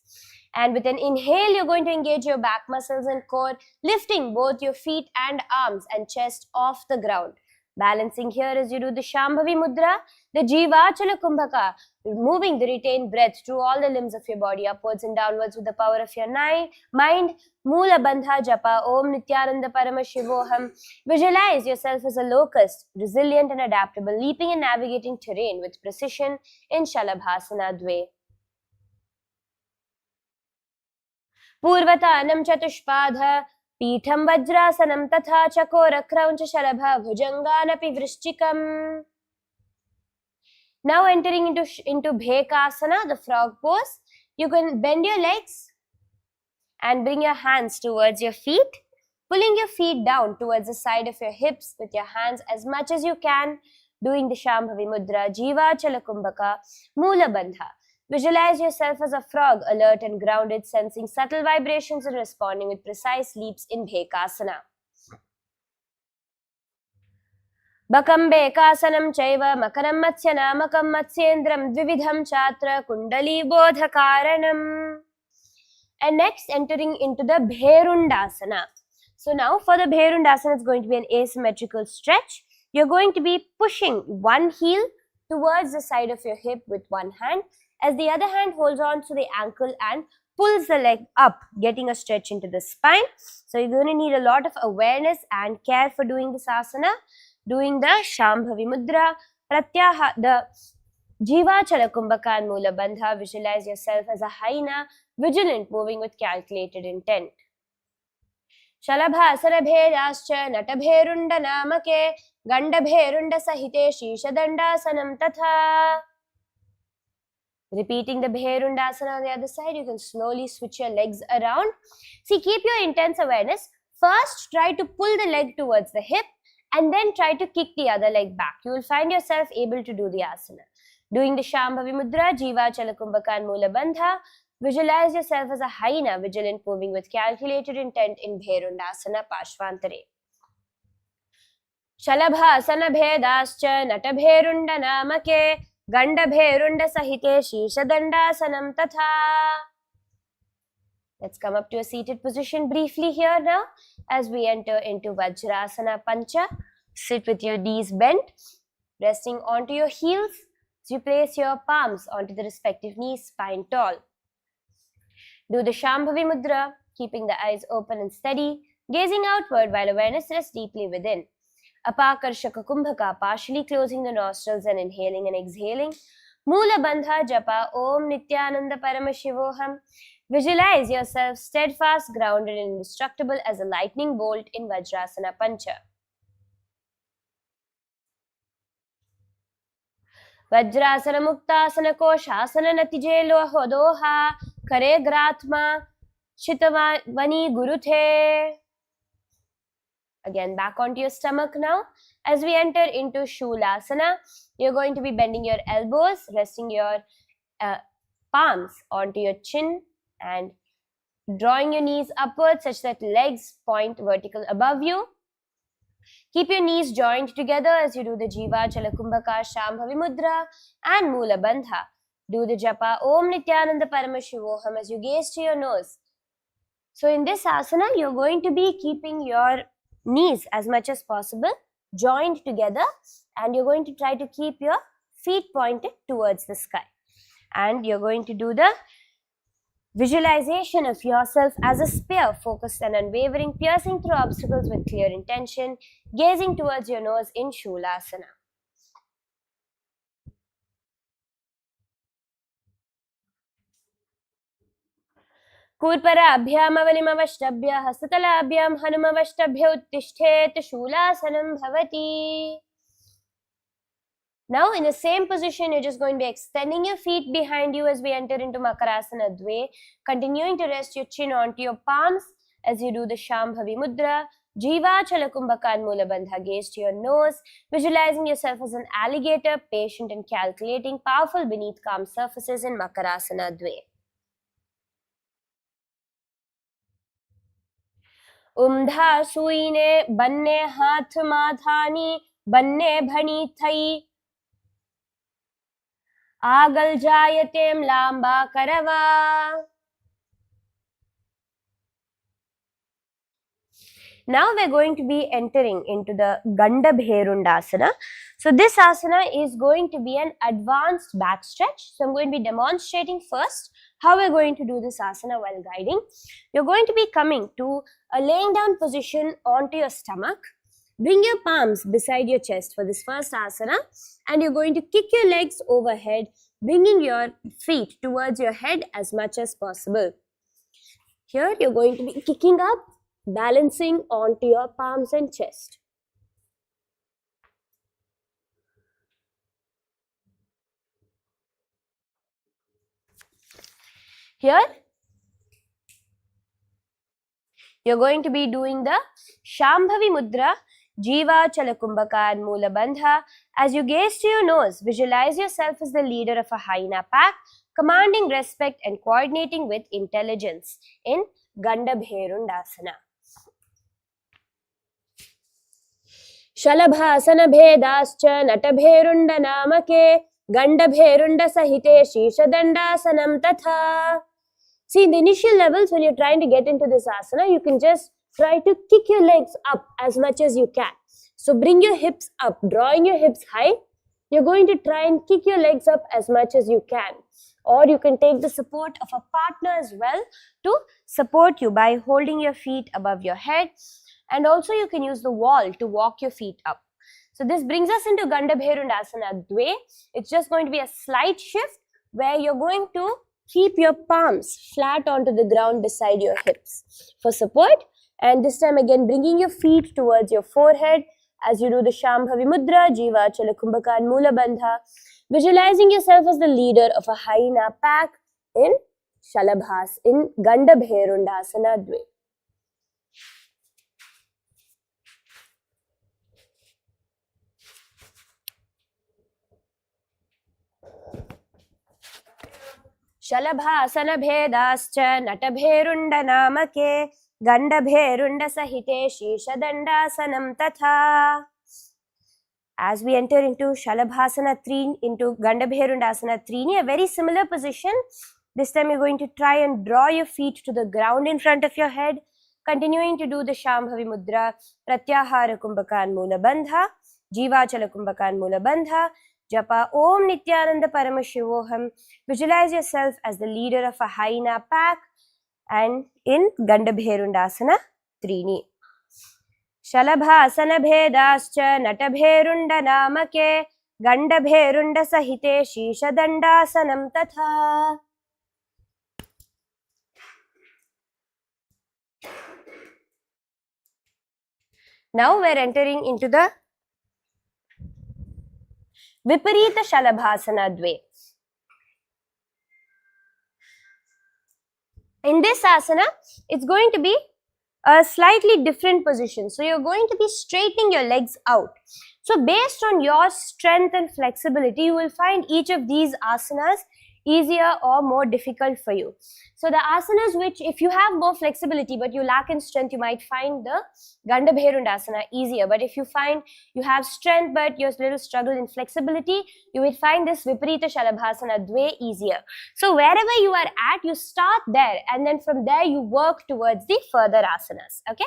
And with an inhale, you're going to engage your back muscles and core, lifting both your feet and arms and chest off the ground. Balancing here as you do the Shambhavi Mudra, the Jivachala Kumbhaka, moving the retained breath through all the limbs of your body, upwards and downwards with the power of your mind. Mula Bandha Japa Om Nithyananda Paramashivoham. Visualize yourself as a locust, resilient and adaptable, leaping and navigating terrain with precision in Shalabhasana Dve. Purvatanam Chatushpadha Pitham Vajrasanam Tatha Chakora Krauncha Shalabha Bhujanganapi Vrishchikam. Now entering into Bhekasana, the frog pose. You can bend your legs and bring your hands towards your feet, pulling your feet down towards the side of your hips with your hands as much as you can, doing the Shambhavi Mudra, Jivachala Kumbhaka, Mula Bandha. Visualize yourself as a frog, alert and grounded, sensing subtle vibrations and responding with precise leaps in Bhekasana. Bakam Bekasanam Chaiva Makaram Matsyanam Matsyendram Dvividham Chatra Kundali Bodhakaranam. And next entering into the Bherundasana. So now for the Bherundasana, it's going to be an asymmetrical stretch. You're going to be pushing one heel towards the side of your hip with one hand, as the other hand holds on to the ankle and pulls the leg up, getting a stretch into the spine. So you're going to need a lot of awareness and care for doing this asana. Doing the Shambhavi Mudra, Pratyaha, the Jivachala Kumbhaka and Mula Bandha. Visualize yourself as a hyena, vigilant, moving with calculated intent. Shalabhasana Bhedascha Natabherunda Namake Ganda Bherunda Sahite Shishadandasanam Tatha. Repeating the Bherundasana on the other side, you can slowly switch your legs around. See, keep your intense awareness. First, try to pull the leg towards the hip and then try to kick the other leg back. You will find yourself able to do the asana. Doing the Shambhavi Mudra, Jiva Chalikumbhaka and Mula Bandha. Visualize yourself as a hyena, vigilant, moving with calculated intent in Bherundasana Pashvantare. Shalabhasana Bhedascha Natabherunda Namake Ganda Bherunda Sahite Shishadandasanam Tatha. Let's come up to a seated position briefly here now as we enter into Vajrasana Pancha. Sit with your knees bent, resting onto your heels as you place your palms onto the respective knees, spine tall. Do the Shambhavi Mudra, keeping the eyes open and steady, gazing outward while awareness rests deeply within. Apakarshaka Kumbhaka, partially closing the nostrils and inhaling and exhaling. Mula Bandha Japa Om Nithyananda Paramashivoham. Visualize yourself steadfast, grounded and indestructible as a lightning bolt in Vajrasana Pancha. Vajrasana Muktasana Koshasana Natije Lohodoha Kare Gratma Chitavani Guruthe. Again, back onto your stomach now. As we enter into Shulasana, you're going to be bending your elbows, resting your palms onto your chin and drawing your knees upwards such that legs point vertical above you. Keep your knees joined together as you do the Jiva Chalakumbhaka Shambhavi Mudra and Mula Bandha. Do the Japa Om Nithyananda Paramashivoham as you gaze to your nose. So in this asana, you're going to be keeping your knees as much as possible joined together, and you're going to try to keep your feet pointed towards the sky. And you're going to do the visualization of yourself as a spear, focused and unwavering, piercing through obstacles with clear intention, gazing towards your nose in Shulasana. Kurpara-abhyam avalimavashtabhya hastatala-abhyam hanumavashtabhya uttishtet Shulasanam bhavati. Now in the same position, you're just going to be extending your feet behind you as we enter into Makarasana Dve, continuing to rest your chin onto your palms as you do the Shambhavi Mudra, Jiva Chalakumbhaka and Mula Bandha, gaze to your nose, visualizing yourself as an alligator, patient and calculating, powerful beneath calm surfaces in Makarasana Dve. Umdha suine banne hath madhani banne bhani thai Agal jayatem lamba karava. Now we're going to be entering into the Ganda Bherundasana. So this asana is going to be an advanced back stretch. So I'm going to be demonstrating first how we're going to do this asana while guiding. You're going to be coming to a laying down position onto your stomach. Bring your palms beside your chest for this first asana, and you're going to kick your legs overhead, bringing your feet towards your head as much as possible. Here you're going to be kicking up, balancing onto your palms and chest. Here you're going to be doing the Shambhavi Mudra, Jiva Chalakumbhaka and Mula Bandha. As you gaze to your nose, visualize yourself as the leader of a hyena pack, commanding respect and coordinating with intelligence in Ganda Bherundasana. Shalabhasana Bhedascha Natabherunda Namake Ganda Bherunda Sahite Shishadandasanam Tatha. See, in the initial levels, when you're trying to get into this asana, you can just try to kick your legs up as much as you can. So bring your hips up, drawing your hips high. You're going to try and kick your legs up as much as you can. Or you can take the support of a partner as well to support you by holding your feet above your head. And also you can use the wall to walk your feet up. So this brings us into Ganda Bherundasana Dve. It's just going to be a slight shift where you're going to keep your palms flat onto the ground beside your hips for support, and this time again bringing your feet towards your forehead as you do the Shambhavi Mudra, Jiva Chalakumbhaka and Mula Bandha, visualizing yourself as the leader of a hyena pack in Shalabhas, in Ganda Bherundasana Dve. Shalabhasana bhedascha natabherunda namake gandabherunda sahite shishadandāsanam tatha. As we enter into Shalabhasana 3, into Gandabherundasana 3, a very similar position. This time you're going to try and draw your feet to the ground in front of your head, continuing to do the Shambhavi Mudra, Pratyahara Kumbhakan Mula Bandha, Jivachala Kumbhakan Mula Bandha, Japa Om Nithyananda Paramashivoham. Visualize yourself as the leader of a hyena pack and in Gandabherundasana 3. Shalabhasana bhedascha natabherunda namake gandabherunda sahite shishadandāsanam tatha. Now we're entering into the Viparita Shalabhasana Dve. In this asana, it's going to be a slightly different position. So you're going to be straightening your legs out. So based on your strength and flexibility, you will find each of these asanas easier or more difficult for you. So the asanas which, if you have more flexibility but you lack in strength, you might find the Gandabherundasana easier. But if you find you have strength but you're a little struggle in flexibility, you will find this Viparita Shalabhasana Dve easier. So wherever you are at, you start there and then from there you work towards the further asanas. Okay?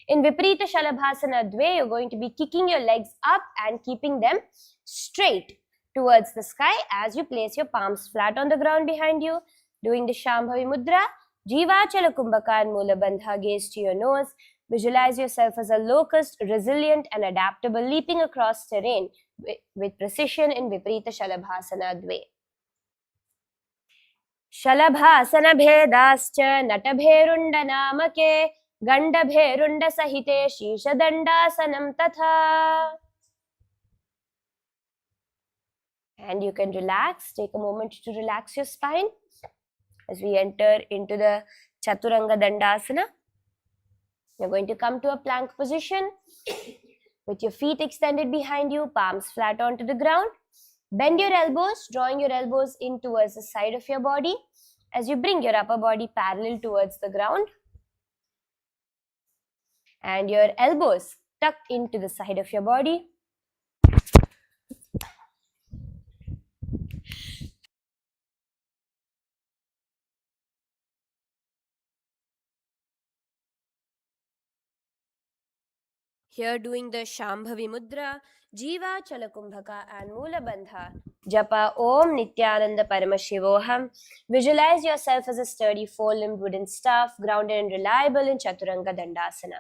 In Viparita Shalabhasana Dve, you're going to be kicking your legs up and keeping them straight towards the sky as you place your palms flat on the ground behind you, doing the Shambhavi Mudra, Jivachala Kumbhakan Mula Bandha, gaze to your nose. Visualize yourself as a locust, resilient and adaptable, leaping across terrain with precision in Viparita Shalabhasana Dve. Shalabhasana bhedascha natabherunda namake gandabherunda sahite shishadandāsanam tatha. And you can relax, take a moment to relax your spine as we enter into the Chaturanga Dandasana. You're going to come to a plank position with your feet extended behind you, palms flat onto the ground. Bend your elbows, drawing your elbows in towards the side of your body as you bring your upper body parallel towards the ground. And your elbows tucked into the side of your body. Here doing the Shambhavi Mudra, Jiva Chalakumbhaka and Mula Bandha, Japa Om Nithyananda Paramashivoham. Visualize yourself as a sturdy four-limbed wooden staff, grounded and reliable in Chaturanga Dandasana.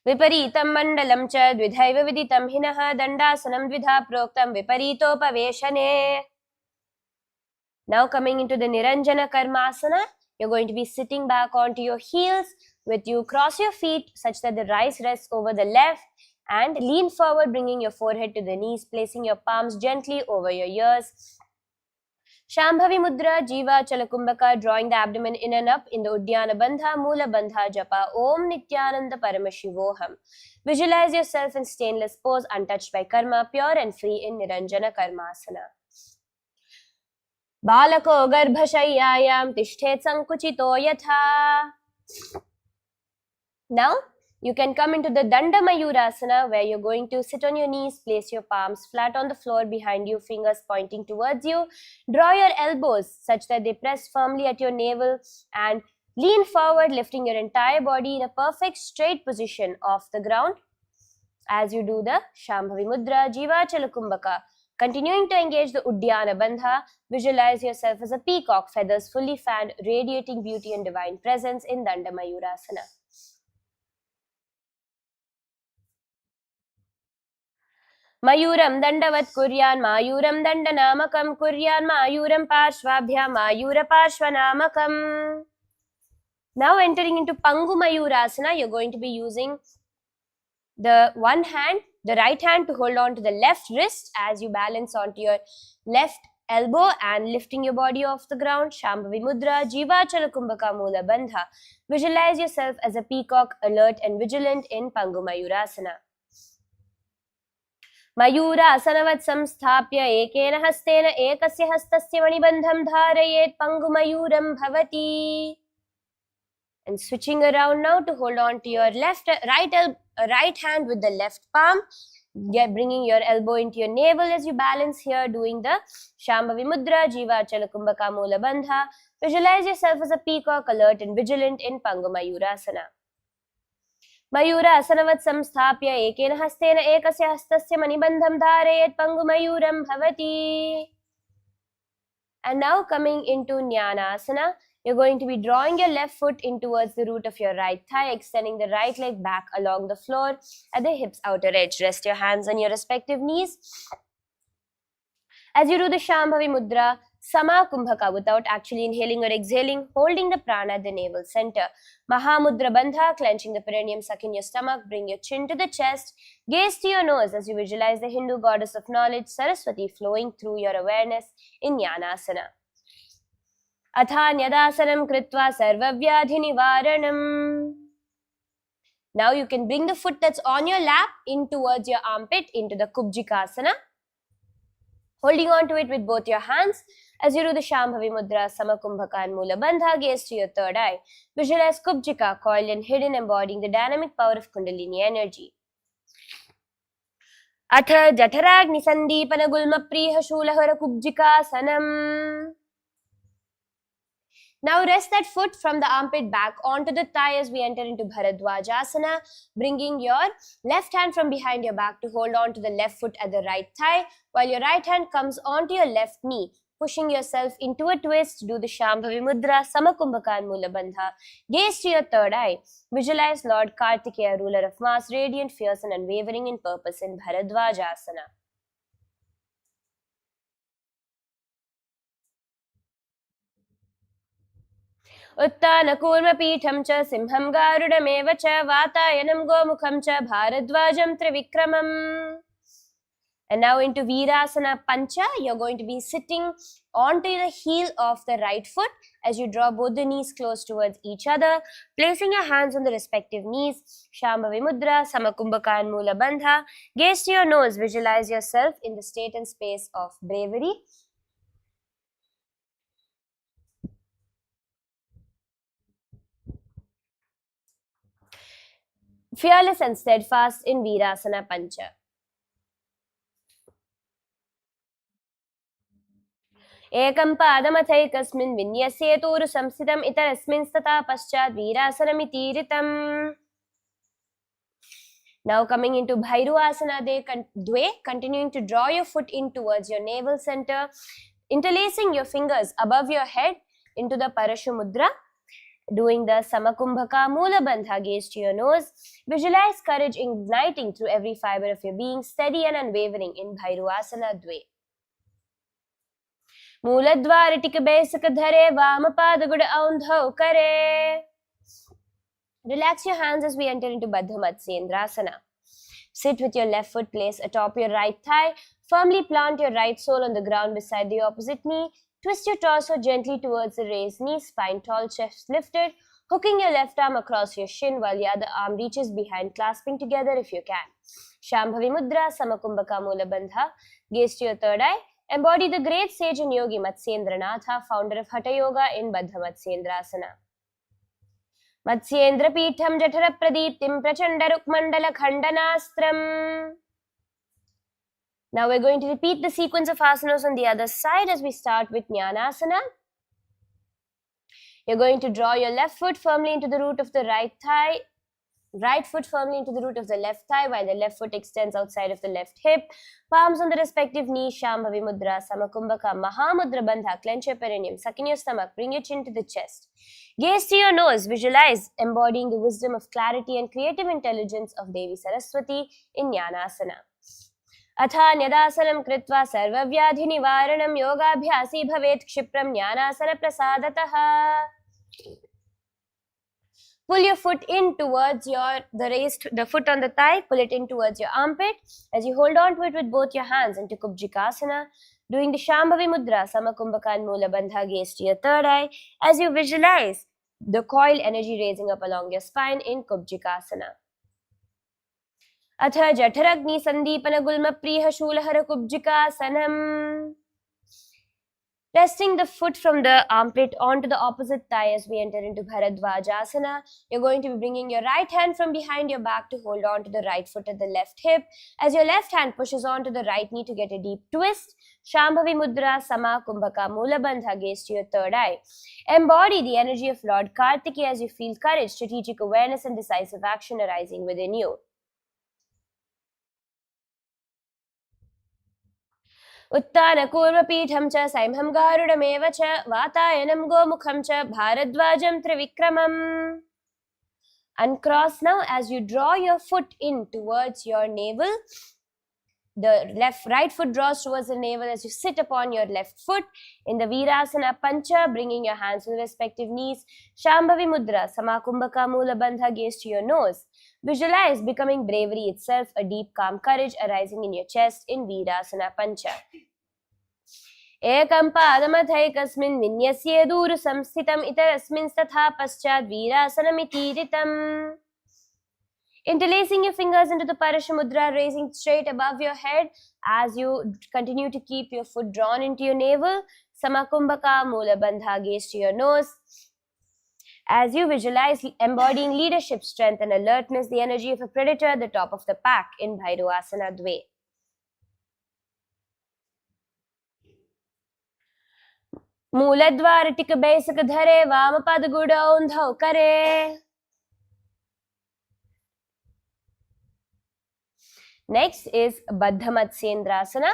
Viparitam mandalam cha dvidhaiva viditam hinaha dandasanam dvidha proktam viparitopaveshane. Now coming into the Niranjana Karmasana, you're going to be sitting back onto your heels with you cross your feet such that the right rests over the left and lean forward, bringing your forehead to the knees, placing your palms gently over your ears. Shambhavi Mudra, Jiva Chalakumbhaka, drawing the abdomen in and up in the Uddiyana Bandha, Mula Bandha, Japa Om Nithyananda Paramashivoham. Visualize yourself in stainless pose, untouched by karma, pure and free in Niranjana Karmasana. Balako Garbhashayyayam Tishthet Sankuchito Yatha. Now, you can come into the Danda Mayurasana where you're going to sit on your knees, place your palms flat on the floor behind you, fingers pointing towards you. Draw your elbows such that they press firmly at your navel and lean forward, lifting your entire body in a perfect straight position off the ground as you do the Shambhavi Mudra, Jiva Chalakumbhaka. Continuing to engage the Uddiyana Bandha, visualize yourself as a peacock, feathers fully fanned, radiating beauty and divine presence in Danda Mayurasana. Mayuram dandavat kuryan mayuram dandanamakam kuryan mayuram parshvabhya mayura parshvanamakam. Now entering into Pangu Mayurasana, you're going to be using the one hand, the right hand to hold on to the left wrist as you balance onto your left elbow and lifting your body off the ground. Shambhavi Mudra, Jiva Chalakumbhaka Mula Bandha. Visualize yourself as a peacock, alert and vigilant in Pangu Mayurasana. मयूरासनवत् संस्थाप्य एकेन हस्तेन एकस्य हस्तस्य मणिबन्धं धारयेत् पङ्गुमयूरं भवति. And switching around now to hold on to your right hand with the left palm. Bringing your elbow into your navel as you balance here, doing the Shambhavi Mudra, Jiva Chala Kumbhaka Mula Bandha. Visualize yourself as a peacock, alert and vigilant in Pangumayurasana. मयूरासनवत् संस्थाप्य एकेन हस्तेन एकस्य हस्तस्य मणिबन्धं धारयेत् पङ्गुमयूरं भवति. And now coming into Jnanasana, you're going to be drawing your left foot in towards the root of your right thigh, extending the right leg back along the floor at the hips outer edge. Rest your hands on your respective knees. As you do the Shambhavi Mudra, Sama Kumbhaka, without actually inhaling or exhaling, holding the prana at the navel center. Mahamudra Bandha, clenching the perineum, suck in your stomach, bring your chin to the chest. Gaze to your nose as you visualize the Hindu goddess of knowledge, Saraswati, flowing through your awareness in Jnanasana. Athanyadasanam kritva sarvavyadhi nivaranam. Now you can bring the foot that's on your lap in towards your armpit into the Kubjikasana. Holding on to it with both your hands as you do the Shambhavi Mudra, Samakumbhaka and Mula Bandha. Gaze to your third eye. Visualize Kubjika, coiled and hidden, embodying the dynamic power of Kundalini energy. Atha Jataragni Sandipana Gulma Priha Shulahara Kubjikasanam. Now rest that foot from the armpit back onto the thigh as we enter into Bharadwajasana, bringing your left hand from behind your back to hold on to the left foot at the right thigh, while your right hand comes onto your left knee, pushing yourself into a twist. Do the Shambhavi Mudra, Samakumbhaka and Mula Bandha. Gaze to your third eye. Visualize Lord Kartikeya, ruler of Mars, radiant, fierce and unwavering in purpose in Bharadwajasana. उत्तानकूर्मपीठं च सिंहं गारुडमेव च वातायनं गोमुखं च भारद्वाजं त्रिविक्रमम्. And now into Virasana Pancha, you're going to be sitting onto the heel of the right foot as you draw both the knees close towards each other, placing your hands on the respective knees. Shambhavi Mudra, Samakumbhaka and Mula Bandha. Gaze to your nose, visualize yourself in the state and space of bravery. Fearless and steadfast in Virasana Pancha. एकं पादमथैकस्मिन् विन्यस्येतूरु संस्थितम् इतरस्मिंस्तथा पश्चात् वीरासनमितीरितम्. Now coming into Bhairuvasana Dve, continuing to draw your foot in towards your navel center, interlacing your fingers above your head into the Parashu Mudra, doing the Samakumbhaka Mula Bandha. Gaze to your nose. Visualize courage igniting through every fiber of your being, steady and unwavering in Bhairuvasana Dve. मूलद्वार बेसक धरे वामपाद good औंधौ करे. Relax your hands as we enter into Baddha Matsyendrasana. Sit with your left foot placed atop your right thigh. Firmly plant your right sole on the ground beside the opposite knee. Twist your torso gently towards the raised knee, spine tall, chest lifted. Hooking your left arm across your shin while the other arm reaches behind, clasping together if you can. Shambhavi Mudra, Samakumbhaka Mula Bandha. Gaze to your third eye. Embody the great sage and yogi Matsyendranatha, founder of Hatha Yoga in Baddha Matsyendrasana. Matsyendra Peetham Jatara Pradiptim Prachanda Rukmandala Khandanastram. Now we're going to repeat the sequence of asanas on the other side as we start with Jnanasana. You're going to draw your left foot firmly into the root of the right thigh. Right foot firmly into the root of the left thigh while the left foot extends outside of the left hip. Palms on the respective knees. Shambhavi Mudra, Samakumbhaka, Mahamudra Bandha. Clench your perineum, suck in your stomach, bring your chin to the chest. Gaze to your nose, visualize embodying the wisdom of clarity and creative intelligence of Devi Saraswati in Jnanasana. Athanyadasanam kritva sarvavyadhi nivaranam yogabhyasi bhavet kshipram Jnanasana prasadataha. Pull your foot in towards the foot on the thigh, pull it in towards your armpit as you hold on to it with both your hands into Kubjikasana, doing the Shambhavi Mudra, Samakumbhaka and Mula Bandha. Gaze to your third eye as you visualize the coil energy raising up along your spine in Kubjikasana. अथ जठरग्नि संदीपन गुल्म प्रिय शूलहर कुब्जिकासनम. Resting the foot from the armpit onto the opposite thigh as we enter into Bharadvajasana. You're going to be bringing your right hand from behind your back to hold on to the right foot at the left hip. As your left hand pushes onto the right knee to get a deep twist. Shambhavi Mudra, Sama Kumbhaka, Mula Bandha, gaze to your third eye. Embody the energy of Lord Kartikeya as you feel courage, strategic awareness and decisive action arising within you. उत्तानकूर्मपीठं च सैंहं गारुडमेव च वातायनं गोमुखं च भारद्वाजं त्रिविक्रमम्. Uncross now as you draw your foot in towards your navel. The right foot draws towards the navel as you sit upon your left foot in the Virasana Pancha, bringing your hands to the respective knees. Shambhavi Mudra, Samakumbhaka Mula Bandha, gaze to your nose. Visualize becoming bravery itself, a deep calm courage arising in your chest in Virasana Pancha. एकं पादमथैकस्मिन् विन्यस्ये दूर संस्थितम् इतरस्मिन् तथा पश्चात् वीरासनमितीरितम्. Interlacing your fingers into the Parashamudra, raising straight above your head as you continue to keep your foot drawn into your navel. Samakumbhaka Mula Bandha, gaze to your nose. As you visualize embodying leadership, strength and alertness, the energy of a predator at the top of the pack in Bhairavasana Dve. मूलद्वार टिक बेसक धरे वाम पद गुड़ौंधौ करे. Next is Baddha Matsyendrasana.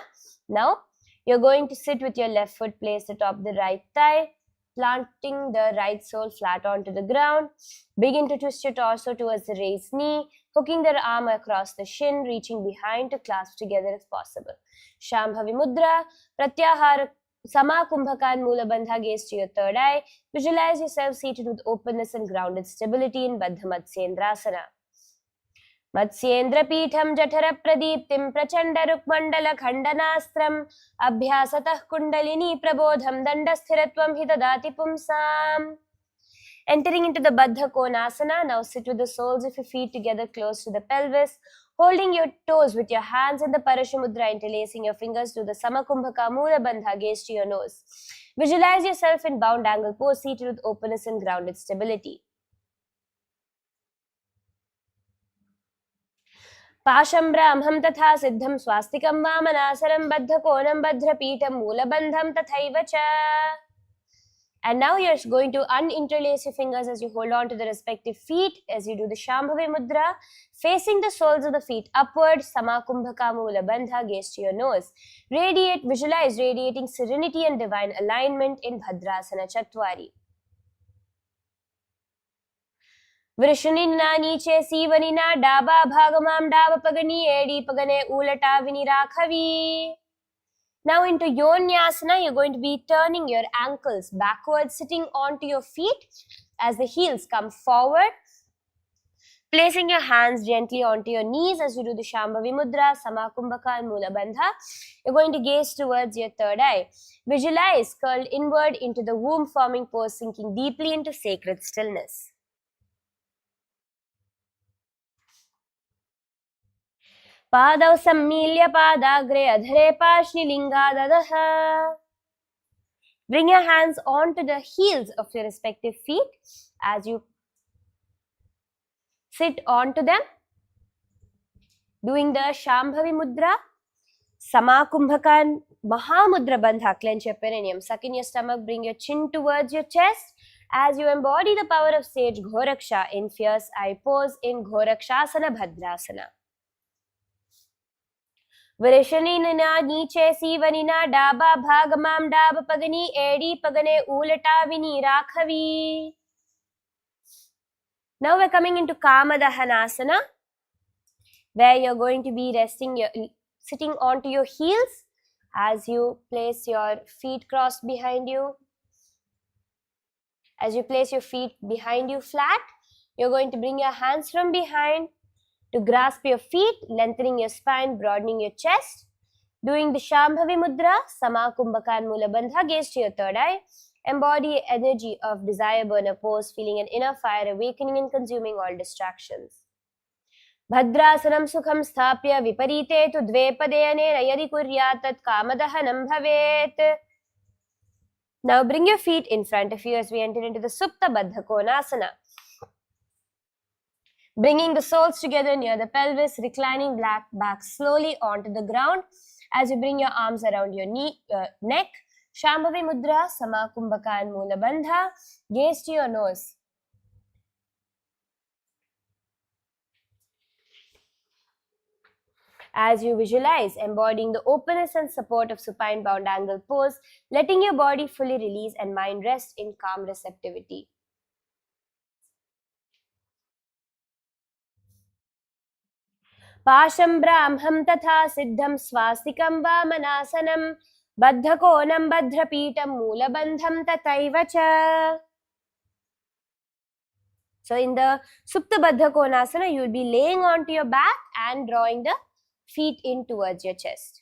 Now you're going to sit with your left foot placed atop the right thigh, planting the right sole flat onto the ground. Begin to twist your torso towards the raised knee, hooking the arm across the shin, reaching behind to clasp together if possible. Shambhavi Mudra, Pratyahara Sama Kumbhaka and Mula Bandha, gaze to your third eye. Visualize yourself seated with openness and grounded stability in Baddha Matsyendrasana. Matsyendrapitham Jatara Pradiptim Prachanda Rukmandala Khandanastram Abhyasatah Kundalini Prabodham Dandasthiratvam Hitadati Pumsam. Entering into the Baddha Konasana, now sit with the soles of your feet together close to the pelvis, holding your toes with your hands in the Parashamudra, interlacing your fingers to the Samakumbhaka Mula Bandha, gaze to your nose. Visualize yourself in bound angle pose, seated with openness and grounded stability. Pasham Brahmam Tatha Siddham Swastikam Vamanasaram Baddha Konam Bhadrapitham Mula Bandham Tathaiva Cha. And now you're going to uninterlace your fingers as you hold on to the respective feet as you do the Shambhavi Mudra, facing the soles of the feet upward. Samakumbhaka Mula Bandha, gaze to your nose. Visualize radiating serenity and divine alignment in Bhadrasana Chatwari. Vrishanina Niche Sivanina Daba Bhagamam Daba Pagani Edi Pagane Ulata Vinirakhavi. Now into Yonyasana, you're going to be turning your ankles backwards, sitting onto your feet as the heels come forward. Placing your hands gently onto your knees as you do the Shambhavi Mudra, Samakumbhaka and Mula Bandha. You're going to gaze towards your third eye. Visualize curled inward into the womb forming pose, sinking deeply into sacred stillness. Padau sammilya padagre adhare pashnilingadadaha. Bring your hands onto the heels of your respective feet as you sit onto them. Doing the Shambhavi Mudra, Samakumbhaka and Mahamudra Bandha, clench your perineum, suck in your stomach, bring your chin towards your chest as you embody the power of sage Ghoraksha in fierce eye pose in Ghorakshasana Bhadrasana. Vrishanina Niche Sivanina Daba Bhagamam Daba Pagani Edi Pagane Ulata Vinirakhavi. Now we're coming into Kamadahanasana, where you're going to be sitting onto your heels as you place your feet crossed behind you. As you place your feet behind you flat, you're going to bring your hands from behind to grasp your feet, lengthening your spine, broadening your chest. Doing the Shambhavi Mudra, Samakumbhaka and Mula Bandha, gaze to your third eye. Embody energy of desire burner pose, feeling an inner fire awakening and consuming all distractions. भद्रासनं सुखं स्थाप्य विपरीते तु द्वे पदे अनेन यदि कुर्यात् तत् कामदहनं भवेत्. Now bring your feet in front of you as we enter into the Supta Baddha Konasana. Bringing the soles together near the pelvis, reclining back slowly onto the ground as you bring your arms around your neck. Shambhavi Mudra, Samakumbhaka and Mula Bandha. Gaze to your nose. As you visualize, embodying the openness and support of supine bound angle pose, letting your body fully release and mind rest in calm receptivity. Pasham brahmam tatha siddham swastikam vamanasana baddhakonam badhrapitam mulabandham tataiva cha. So in the Supta Baddha Konasana, you will be laying onto your back and drawing the feet in towards your chest.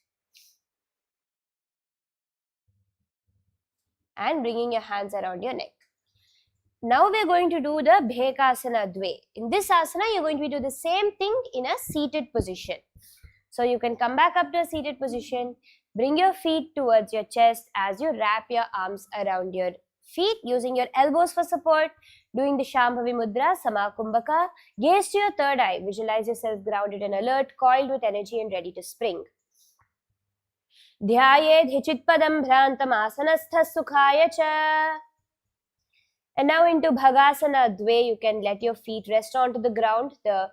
And bringing your hands around your neck. Now we are going to do the Bhekasana Dve. In this asana, you are going to do the same thing in a seated position. So you can come back up to a seated position, bring your feet towards your chest as you wrap your arms around your feet, using your elbows for support, doing the Shambhavi Mudra, Samakumbhaka. Gaze to your third eye, visualize yourself grounded and alert, coiled with energy and ready to spring. Dhyayed hichitpadam bhrantam asanastha sukhaya cha. And now into Bhagasana Dve, you can let your feet rest onto the ground, the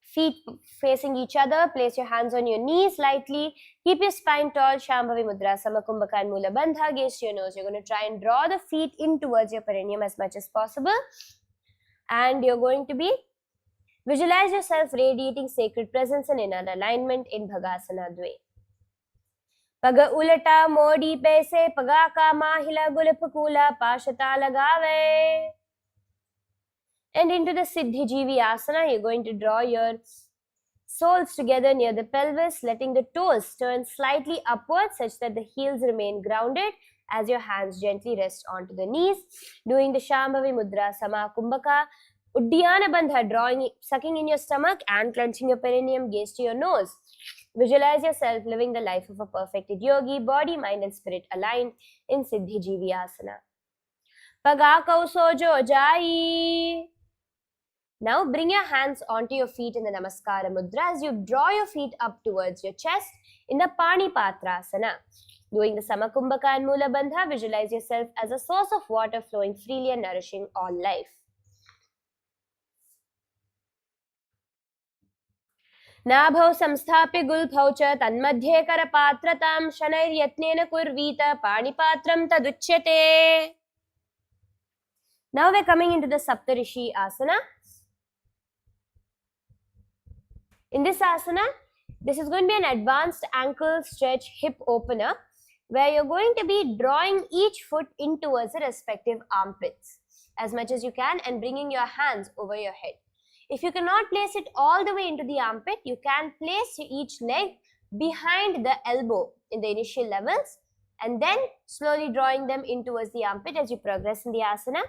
feet facing each other. Place your hands on your knees lightly. Keep your spine tall. Shambhavi Mudra, Samakumbhaka and Mula Bandha. Gaze to your nose. You're going to try and draw the feet in towards your perineum as much as possible. And you're going to be visualize yourself radiating sacred presence and inner alignment in Bhagasana Dve. Paga ulata modi paise paga ka mahila gulapakula pashata lagave. And into the Siddhi Jivi Asana, you're going to draw your soles together near the pelvis, letting the toes turn slightly upwards such that the heels remain grounded as your hands gently rest onto the knees. Doing the Shambhavi Mudra, Samakumbhaka, Uddiyana Bandha, sucking in your stomach and clenching your perineum. Gaze to your nose. Visualize yourself living the life of a perfected yogi, body, mind and spirit aligned in Siddhi Jivi Asana. Pagakau sojo jai. Now bring your hands onto your feet in the Namaskara Mudra as you draw your feet up towards your chest in the Panipatrasana. Doing the Samakumbhaka and Mula Bandha, visualize yourself as a source of water flowing freely and nourishing all life. Nabhau samsthapya gulbhau cha tanmadhye karapatratam shanair kurvita panipatram taduchyate. Now we're coming into the Saptarishi Asana. In this asana, this is going to be an advanced ankle stretch hip opener where you're going to be drawing each foot in towards the respective armpits as much as you can and bringing your hands over your head. If you cannot place it all the way into the armpit, you can place each leg behind the elbow in the initial levels and then slowly drawing them in towards the armpit as you progress in the asana.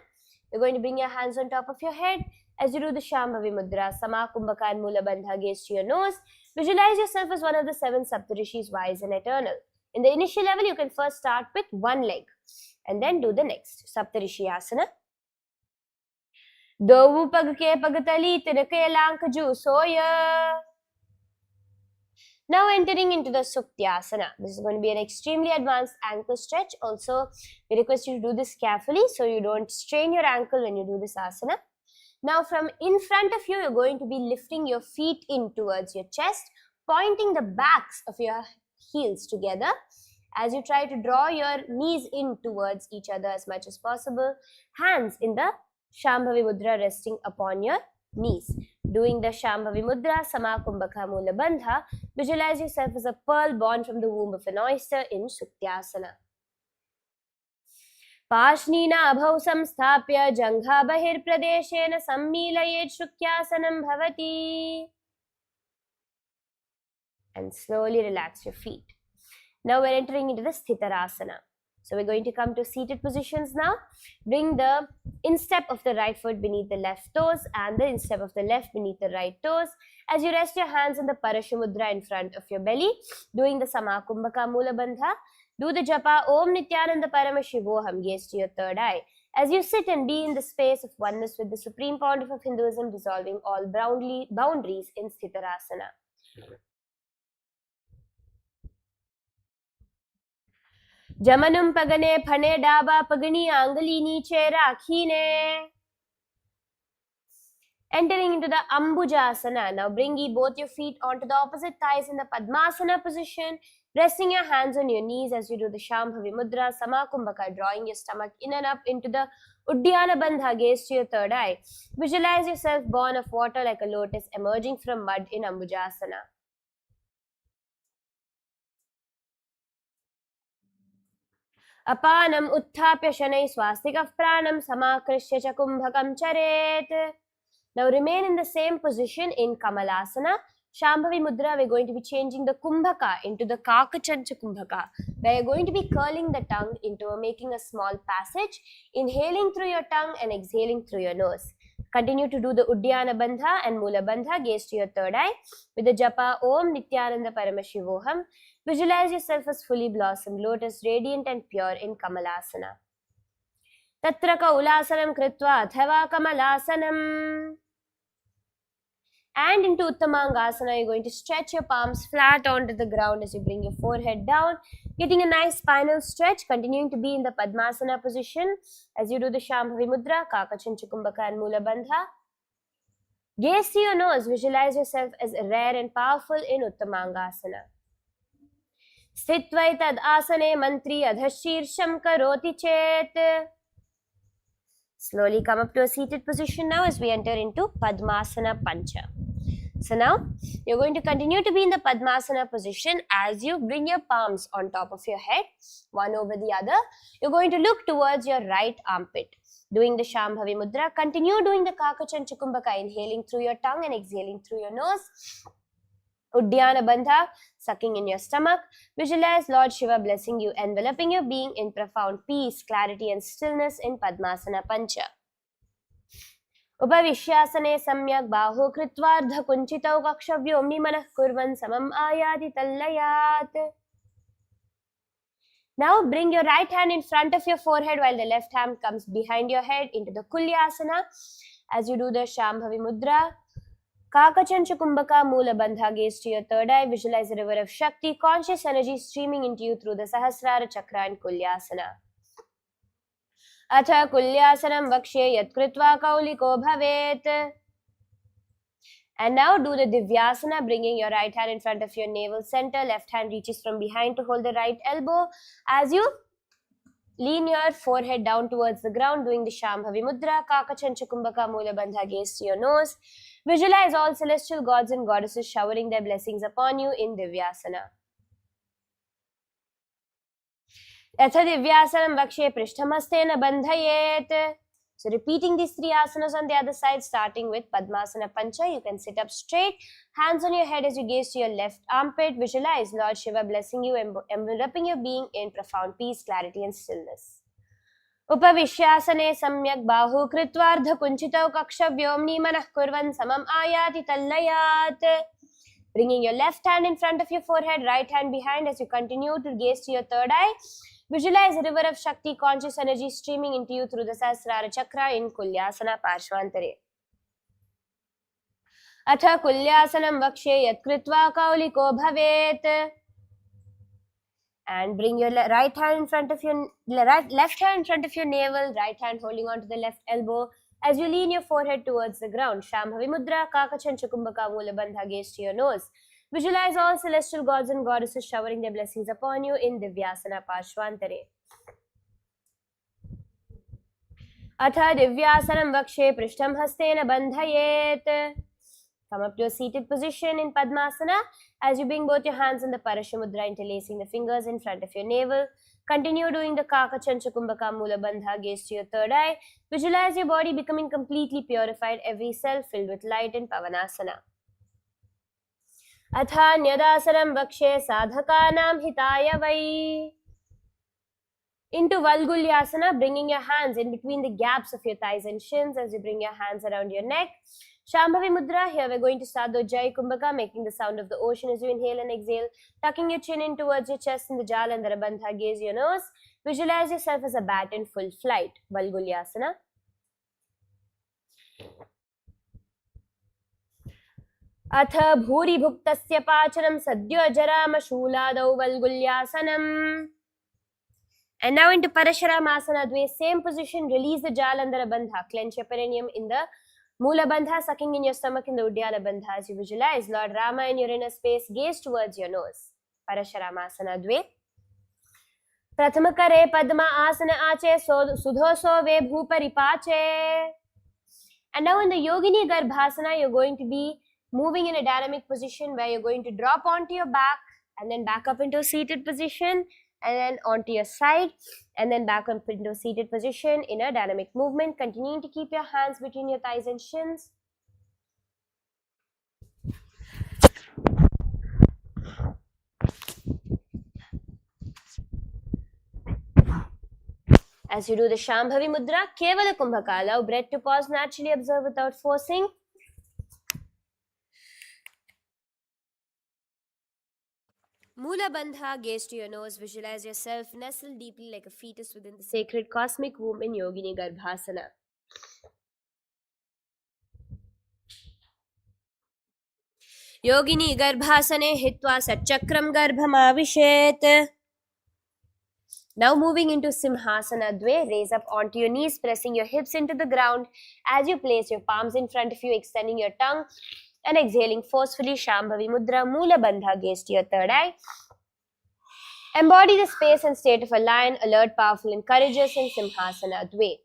You're going to bring your hands on top of your head as you do the Shambhavi Mudra, Samakumbhaka and Mula Bandha. Gaze to your nose. Visualize yourself as one of the 7 Saptarishis, wise and eternal. In the initial level, you can first start with one leg and then do the next Saptarishi Asana. Dovu pagke pagatali tirake lankaju soya. Now entering into the Suktyasana. This is going to be an extremely advanced ankle stretch. Also, we request you to do this carefully so you don't strain your ankle when you do this asana. Now from in front of you, you're going to be lifting your feet in towards your chest, pointing the backs of your heels together as you try to draw your knees in towards each other as much as possible. Hands in the Shambhavi Mudra resting upon your knees. Doing the Shambhavi Mudra, Samakumbhaka Mula Bandha, visualize yourself as a pearl born from the womb of an oyster in Suktyasana. Pashnina abhau samsthapya jangha bahir pradeshena sammilayet Shukryasanam bhavati. And slowly relax your feet. Now we're entering into the Sthitarasana. So we're going to come to seated positions now. Bring the instep of the right foot beneath the left toes and the instep of the left beneath the right toes. As you rest your hands in the Parashumudra in front of your belly, doing the Samakumbhaka Mula Bandha, do the japa Om Nithyananda Paramashivoham, gaze to your third eye. As you sit and be in the space of oneness with the supreme pontiff of Hinduism, dissolving all boundaries in Sthitarasana. Jamanum pagane phane daba pagani angali niche rakhine. Entering into the Ambujasana. Now bring both your feet onto the opposite thighs in the Padmasana position, resting your hands on your knees as you do the Shambhavi Mudra, Samakumbhaka, drawing your stomach in and up into the Uddiyana Bandha, gaze to your third eye. Visualize yourself born of water like a lotus emerging from mud in Ambujasana. Apanam uthapya shanai swastikah pranam samakrishya cha kumbhakam charet. Now remain in the same position in Kamalasana. Shambhavi Mudra, we're going to be changing the Kumbhaka into the Kakachancha Kumbhaka. We're going to be curling the tongue into making a small passage, inhaling through your tongue and exhaling through your nose. Continue to do the Uddiyana Bandha and Mula Bandha, gaze to your third eye with the japa Om Nithyananda Paramashivoham. Visualize yourself as fully blossomed lotus, radiant and pure in Kamalasana. Tatra ka ulasanam kritva athava kamalasanam. And into Uttamangasana, you're going to stretch your palms flat onto the ground as you bring your forehead down, getting a nice spinal stretch, continuing to be in the Padmasana position as you do the Shambhavi Mudra, Kakachancha Kumbhaka and Mula Bandha. Gaze to your nose, visualize yourself as rare and powerful in Uttamangasana. Sthitvai asane mantri adhashirsham karoti chet. Slowly come up to a seated position now as we enter into Padmasana Pancha. So now you're going to continue to be in the Padmasana position as you bring your palms on top of your head, one over the other. You're going to look towards your right armpit. Doing the Shambhavi Mudra, continue doing the Kakachancha Kumbhaka, inhaling through your tongue and exhaling through your nose. Uddiyana Bandha, sucking in your stomach. Visualize Lord Shiva blessing you, enveloping your being in profound peace, clarity and stillness in Padmasana Pancha. Upavishyasane samyak bahu kritva kunchitau kakshavyomni manah kurvan samam ayati tallayat. Now bring your right hand in front of your forehead while the left hand comes behind your head into the Kulyasana. As you do the Shambhavi Mudra, Kakachancha Kumbhaka Mula Bandha, gaze to your third eye, visualize a river of Shakti, conscious energy streaming into you through the Sahasrara Chakra and Kulyasana. Atha Kulyasanam Vakshe Yat Kritva Kauliko Bhavet. And now do the Divyasana, bringing your right hand in front of your navel center, left hand reaches from behind to hold the right elbow. As you lean your forehead down towards the ground, doing the Shambhavi Mudra, Kakachancha Kumbhaka Mula Bandha, gaze to your nose. Visualize all celestial gods and goddesses showering their blessings upon you in Divyasana. Atha Divyasanam Vakshe Prishtamastena Bandhayet. So repeating these three asanas on the other side, starting with Padmasana Pancha. You can sit up straight, hands on your head as you gaze to your left armpit. Visualize Lord Shiva blessing you, enveloping your being in profound peace, clarity and stillness. Upavishyasane samyak bahu kritvardha kunchitau kakshavyomni manah kurvan samam ayati tallayat. Bringing your left hand in front of your forehead, right hand behind as you continue to gaze to your third eye. Visualize a river of Shakti, conscious energy streaming into you through the Sahasrara Chakra in Kulyasana Parshvantare. Atha Kulyasanam Vakshe Yat Kritva Kauliko Bhavet. And bring your right hand in front of your left hand in front of your navel, right hand holding on to the left elbow as you lean your forehead towards the ground. Shambhavi Mudra, Kakachancha Kumbhaka Mula Bandha, gaze to your nose. Visualize all celestial gods and goddesses showering their blessings upon you in Divyasana Parshvantare. Atha Divyasanam Vakshe Prishtam Hastena Bandhayet. Come up to a seated position in Padmasana as you bring both your hands in the Parashamudra, interlacing the fingers in front of your navel. Continue doing the Kakachancha Kumbhaka Mula Bandha, gaze to your third eye. Visualize your body becoming completely purified, every cell filled with light in Pavanasana. Atha Nyadasanam Vakshe Sadhakanam Hitaya Vai. Into Valgulyasana, bringing your hands in between the gaps of your thighs and shins as you bring your hands around your neck. Shambhavi Mudra, here we're going to start the Ujjayi Kumbhaka, making the sound of the ocean as you inhale and exhale, tucking your chin in towards your chest in the Jalandhara Bandha, gaze your nose. Visualize yourself as a bat in full flight, Valgulyasana. अथ भूरिभुक्तस्य पाचनं सद्यो जरामशूलादौ वल्गुल्यासनम्. And now into Parasharamasana Dve, same position, release the Jalandhara Bandha, clench your perineum in the Mula Bandha, sucking in your stomach in the Uddiyana Bandha as you visualize Lord Rama in your inner space, gaze towards your nose. Parasharamasana Dve. Prathamakare Padma Asana Ache Sudhoso Ve Bhuparipache. And now in the Yogini Garbhasana, you're going to be moving in a dynamic position where you're going to drop onto your back and then back up into a seated position and then onto your side and then back up into a seated position in a dynamic movement, continuing to keep your hands between your thighs and shins. As you do the Shambhavi Mudra, Kevala Kumbhaka, allow breath to pause naturally, observe without forcing. Mula Bandha, gaze to your nose, visualize yourself nestled deeply like a fetus within the sacred cosmic womb in Yogini Garbhasana. Yogini Garbhasane Hitva Satchakram Garbhamavishet. Now moving into Simhasana Dve, raise up onto your knees, pressing your hips into the ground as you place your palms in front of you, extending your tongue and exhaling forcefully. Shambhavi Mudra, Mula Bandha, gaze to your third eye. Embody the space and state of a lion, alert, powerful and courageous in Simhasana Dve.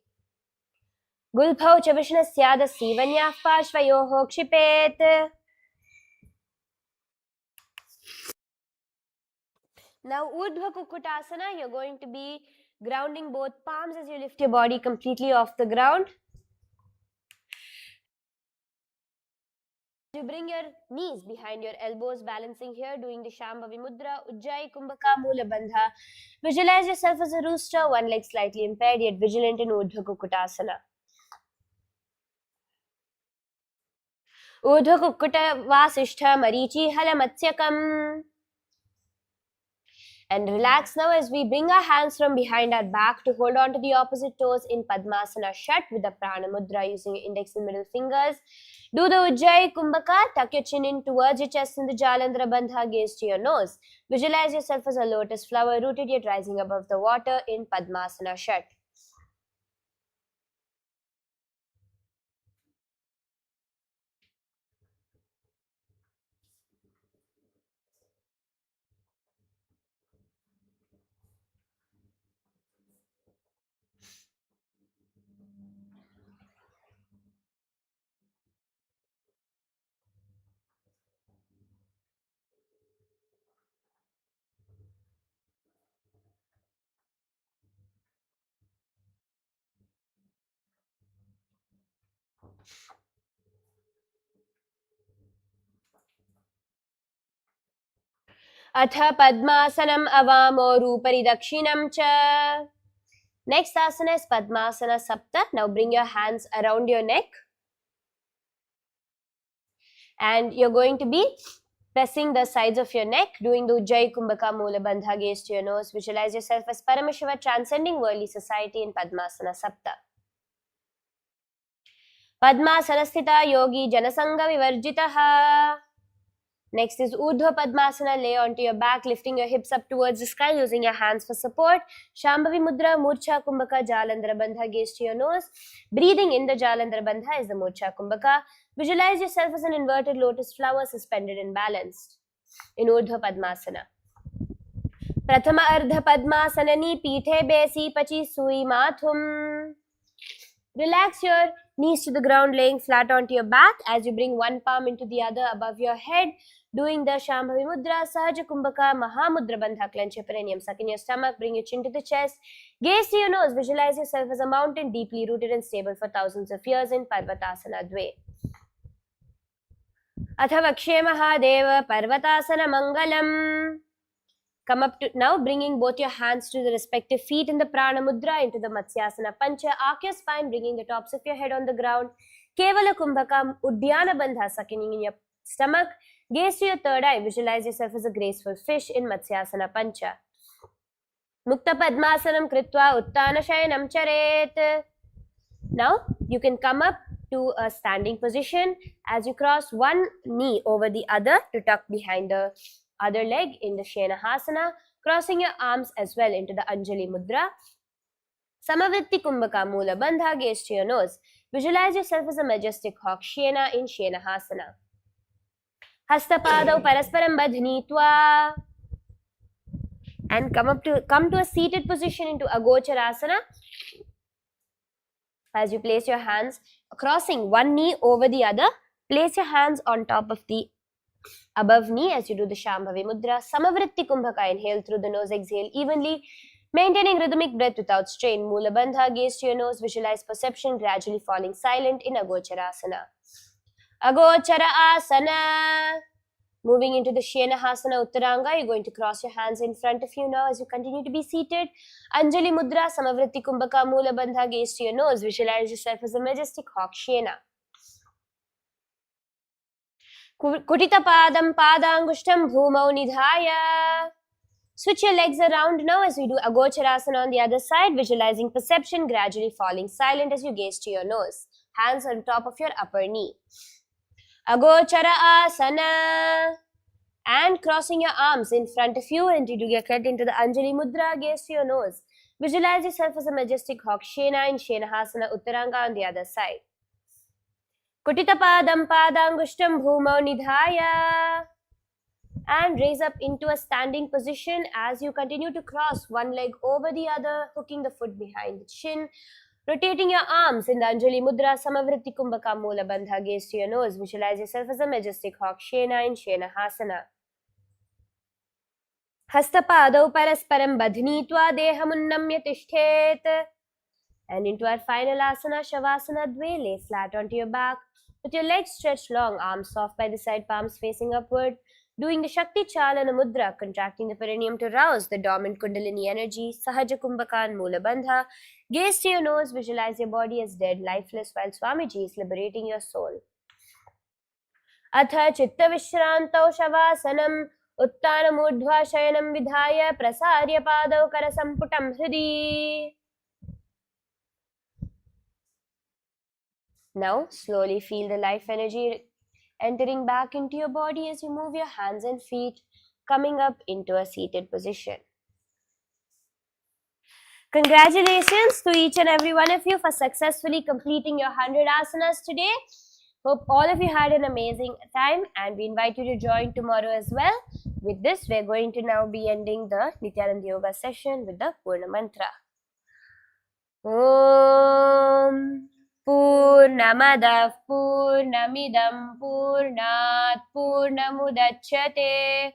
Gulbhau Chavishnasya Sivanyaf Pashvayoho Kshipet. Now Urdhva Kukutasana, you're going to be grounding both palms as you lift your body completely off the ground. You bring your knees behind your elbows, balancing here, doing the Shambhavi Mudra, Ujjayi Kumbhaka, Mula Bandha. Visualize yourself as a rooster, one leg slightly impaired yet vigilant in Urdhva Kukutasana. Urdhva Kukuta Vasishtha Marichi Halamatsyakam. And relax now as we bring our hands from behind our back to hold on to the opposite toes in Padmasana Shat with the Prana Mudra using your index and middle fingers. Do the Ujjayi Kumbhaka, tuck your chin in towards your chest in the Jalandhara Bandha, gaze to your nose. Visualize yourself as a lotus flower rooted yet rising above the water in Padmasana Shat. Atha Padmasanam Avamo Rupari Dakshinam Cha. Next asana is Padmasana Sapta. Now bring your hands around your neck. And you're going to be pressing the sides of your neck, doing the Ujjayi Kumbhaka, Mula Bandha, gaze to your nose. Visualize yourself as Paramashiva transcending worldly society in Padmasana Sapta. Padmasana Sthita Yogi Janasanga Vivarjitaha. Next is Urdhva Padmasana, lay onto your back, lifting your hips up towards the sky, using your hands for support. Shambhavi Mudra, Murcha Kumbhaka, Jalandhara Bandha, gaze to your nose. Breathing in the Jalandhara Bandha is the Murcha Kumbhaka. Visualize yourself as an inverted lotus flower suspended and balanced in Urdhva Padmasana. Prathama Ardha Padmasanani Pithe Besi Pachi Sui Mathum. Relax your knees to the ground, laying flat onto your back as you bring one palm into the other above your head, doing the Shambhavi Mudra, Sahaja Kumbhaka, Mahamudra Bandha, clench your perineum, suck in your stomach, bring your chin to the chest, gaze to your nose, visualize yourself as a mountain deeply rooted and stable for thousands of years in Parvatasana Dve. Atha Vakshe Mahadev Parvatasana Mangalam. Come up to now, bringing both your hands to the respective feet in the Prana Mudra into the Matsyasana Pancha. Arc your spine, bringing the tops of your head on the ground. Kevala Kumbhaka, Udyana Bandha, sucking in your stomach. Gaze to your third eye. Visualize yourself as a graceful fish in Matsyasana Pancha. Mukta Padmasanam Kritva Uttana Shayanam Charet. Now, you can come up to a standing position as you cross one knee over the other to tuck behind the other leg in the Shenahasana, crossing your arms as well into the Anjali Mudra. Samavritti Kumbhaka Mula Bandha, gaze to your nose. Visualize yourself as a majestic hawk Shena in Shenahasana. Hastapadau Parasparam Badhnitva. And come to a seated position into Agocharasana. As you place your hands, crossing one knee over the other, place your hands on top of the above knee as you do the Shambhavi Mudra. Samavritti Kumbhaka, inhale through the nose, exhale evenly, maintaining rhythmic breath without strain. Mula Bandha, gaze to your nose, visualize perception gradually falling silent in Agocharasana. Agochara Asana. Moving into the Shenahasana Uttaranga, you're going to cross your hands in front of you now as you continue to be seated. Anjali Mudra, Samavritti Kumbhaka, Mula Bandha, gaze to your nose. Visualize yourself as a majestic hawk Shena. Kutita Padam Padangushtam Bhumau Nidhaya. Switch your legs around now as we do Agocharasana on the other side, visualizing perception gradually falling silent as you gaze to your nose. Hands on top of your upper knee. Agochara Asana. And crossing your arms in front of you and you do get into the Anjali Mudra, gaze to your nose. Visualize yourself as a majestic hawk Shena in Shenahasana Uttaranga on the other side. Kutita Padam Padangushtam Bhumau Nidhaya. And raise up into a standing position as you continue to cross one leg over the other, hooking the foot behind the shin. Rotating your arms in the Anjali Mudra, Samavritti Kumbhaka Mula Bandha, gaze to your nose. Visualize yourself as a majestic hawk Shena in Shenahasana. Hastapadau Parasparam Badhnitva Dehamunnamya Tishthet. And into our final asana, Shavasana Dve, lay flat onto your back with your legs stretched long, arms soft by the side, palms facing upward. Doing the Shakti Chalana Mudra, contracting the perineum to rouse the dormant Kundalini energy. Sahaja Kumbhaka and Mula Bandha. Gaze to your nose, visualize your body as dead, lifeless, while Swamiji is liberating your soul. Atha Chitta Vishrantau Shavasanam Uttana Mudhva Shayanam Vidhaya Prasarya Padau Karasamputam Hridi. Now, slowly feel the life energy entering back into your body as you move your hands and feet, coming up into a seated position. Congratulations to each and every one of you for successfully completing your 100 asanas today. Hope all of you had an amazing time and we invite you to join tomorrow as well. With this, we're going to now be ending the Nithyananda Yoga session with the Purna Mantra. Om Purnamadav Purnamidam Purnat Purnamudachyate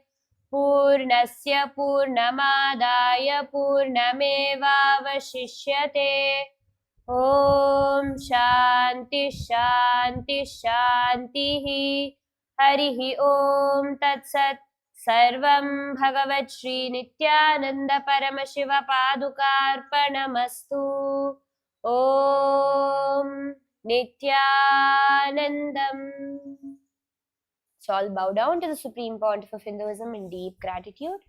Purnasya Purnamadaya Purnamevavashishyate. Om Shanti Shanti Shanti Harihi Om Tat Sat. Sarvam Bhagavat Shri Nithyananda Paramashiva Padukarpanamastu. Om Nithyanandam. So I'll bow down to the Supreme Pontiff of Hinduism in deep gratitude.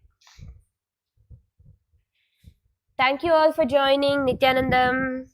Thank you all for joining. Nithyanandam.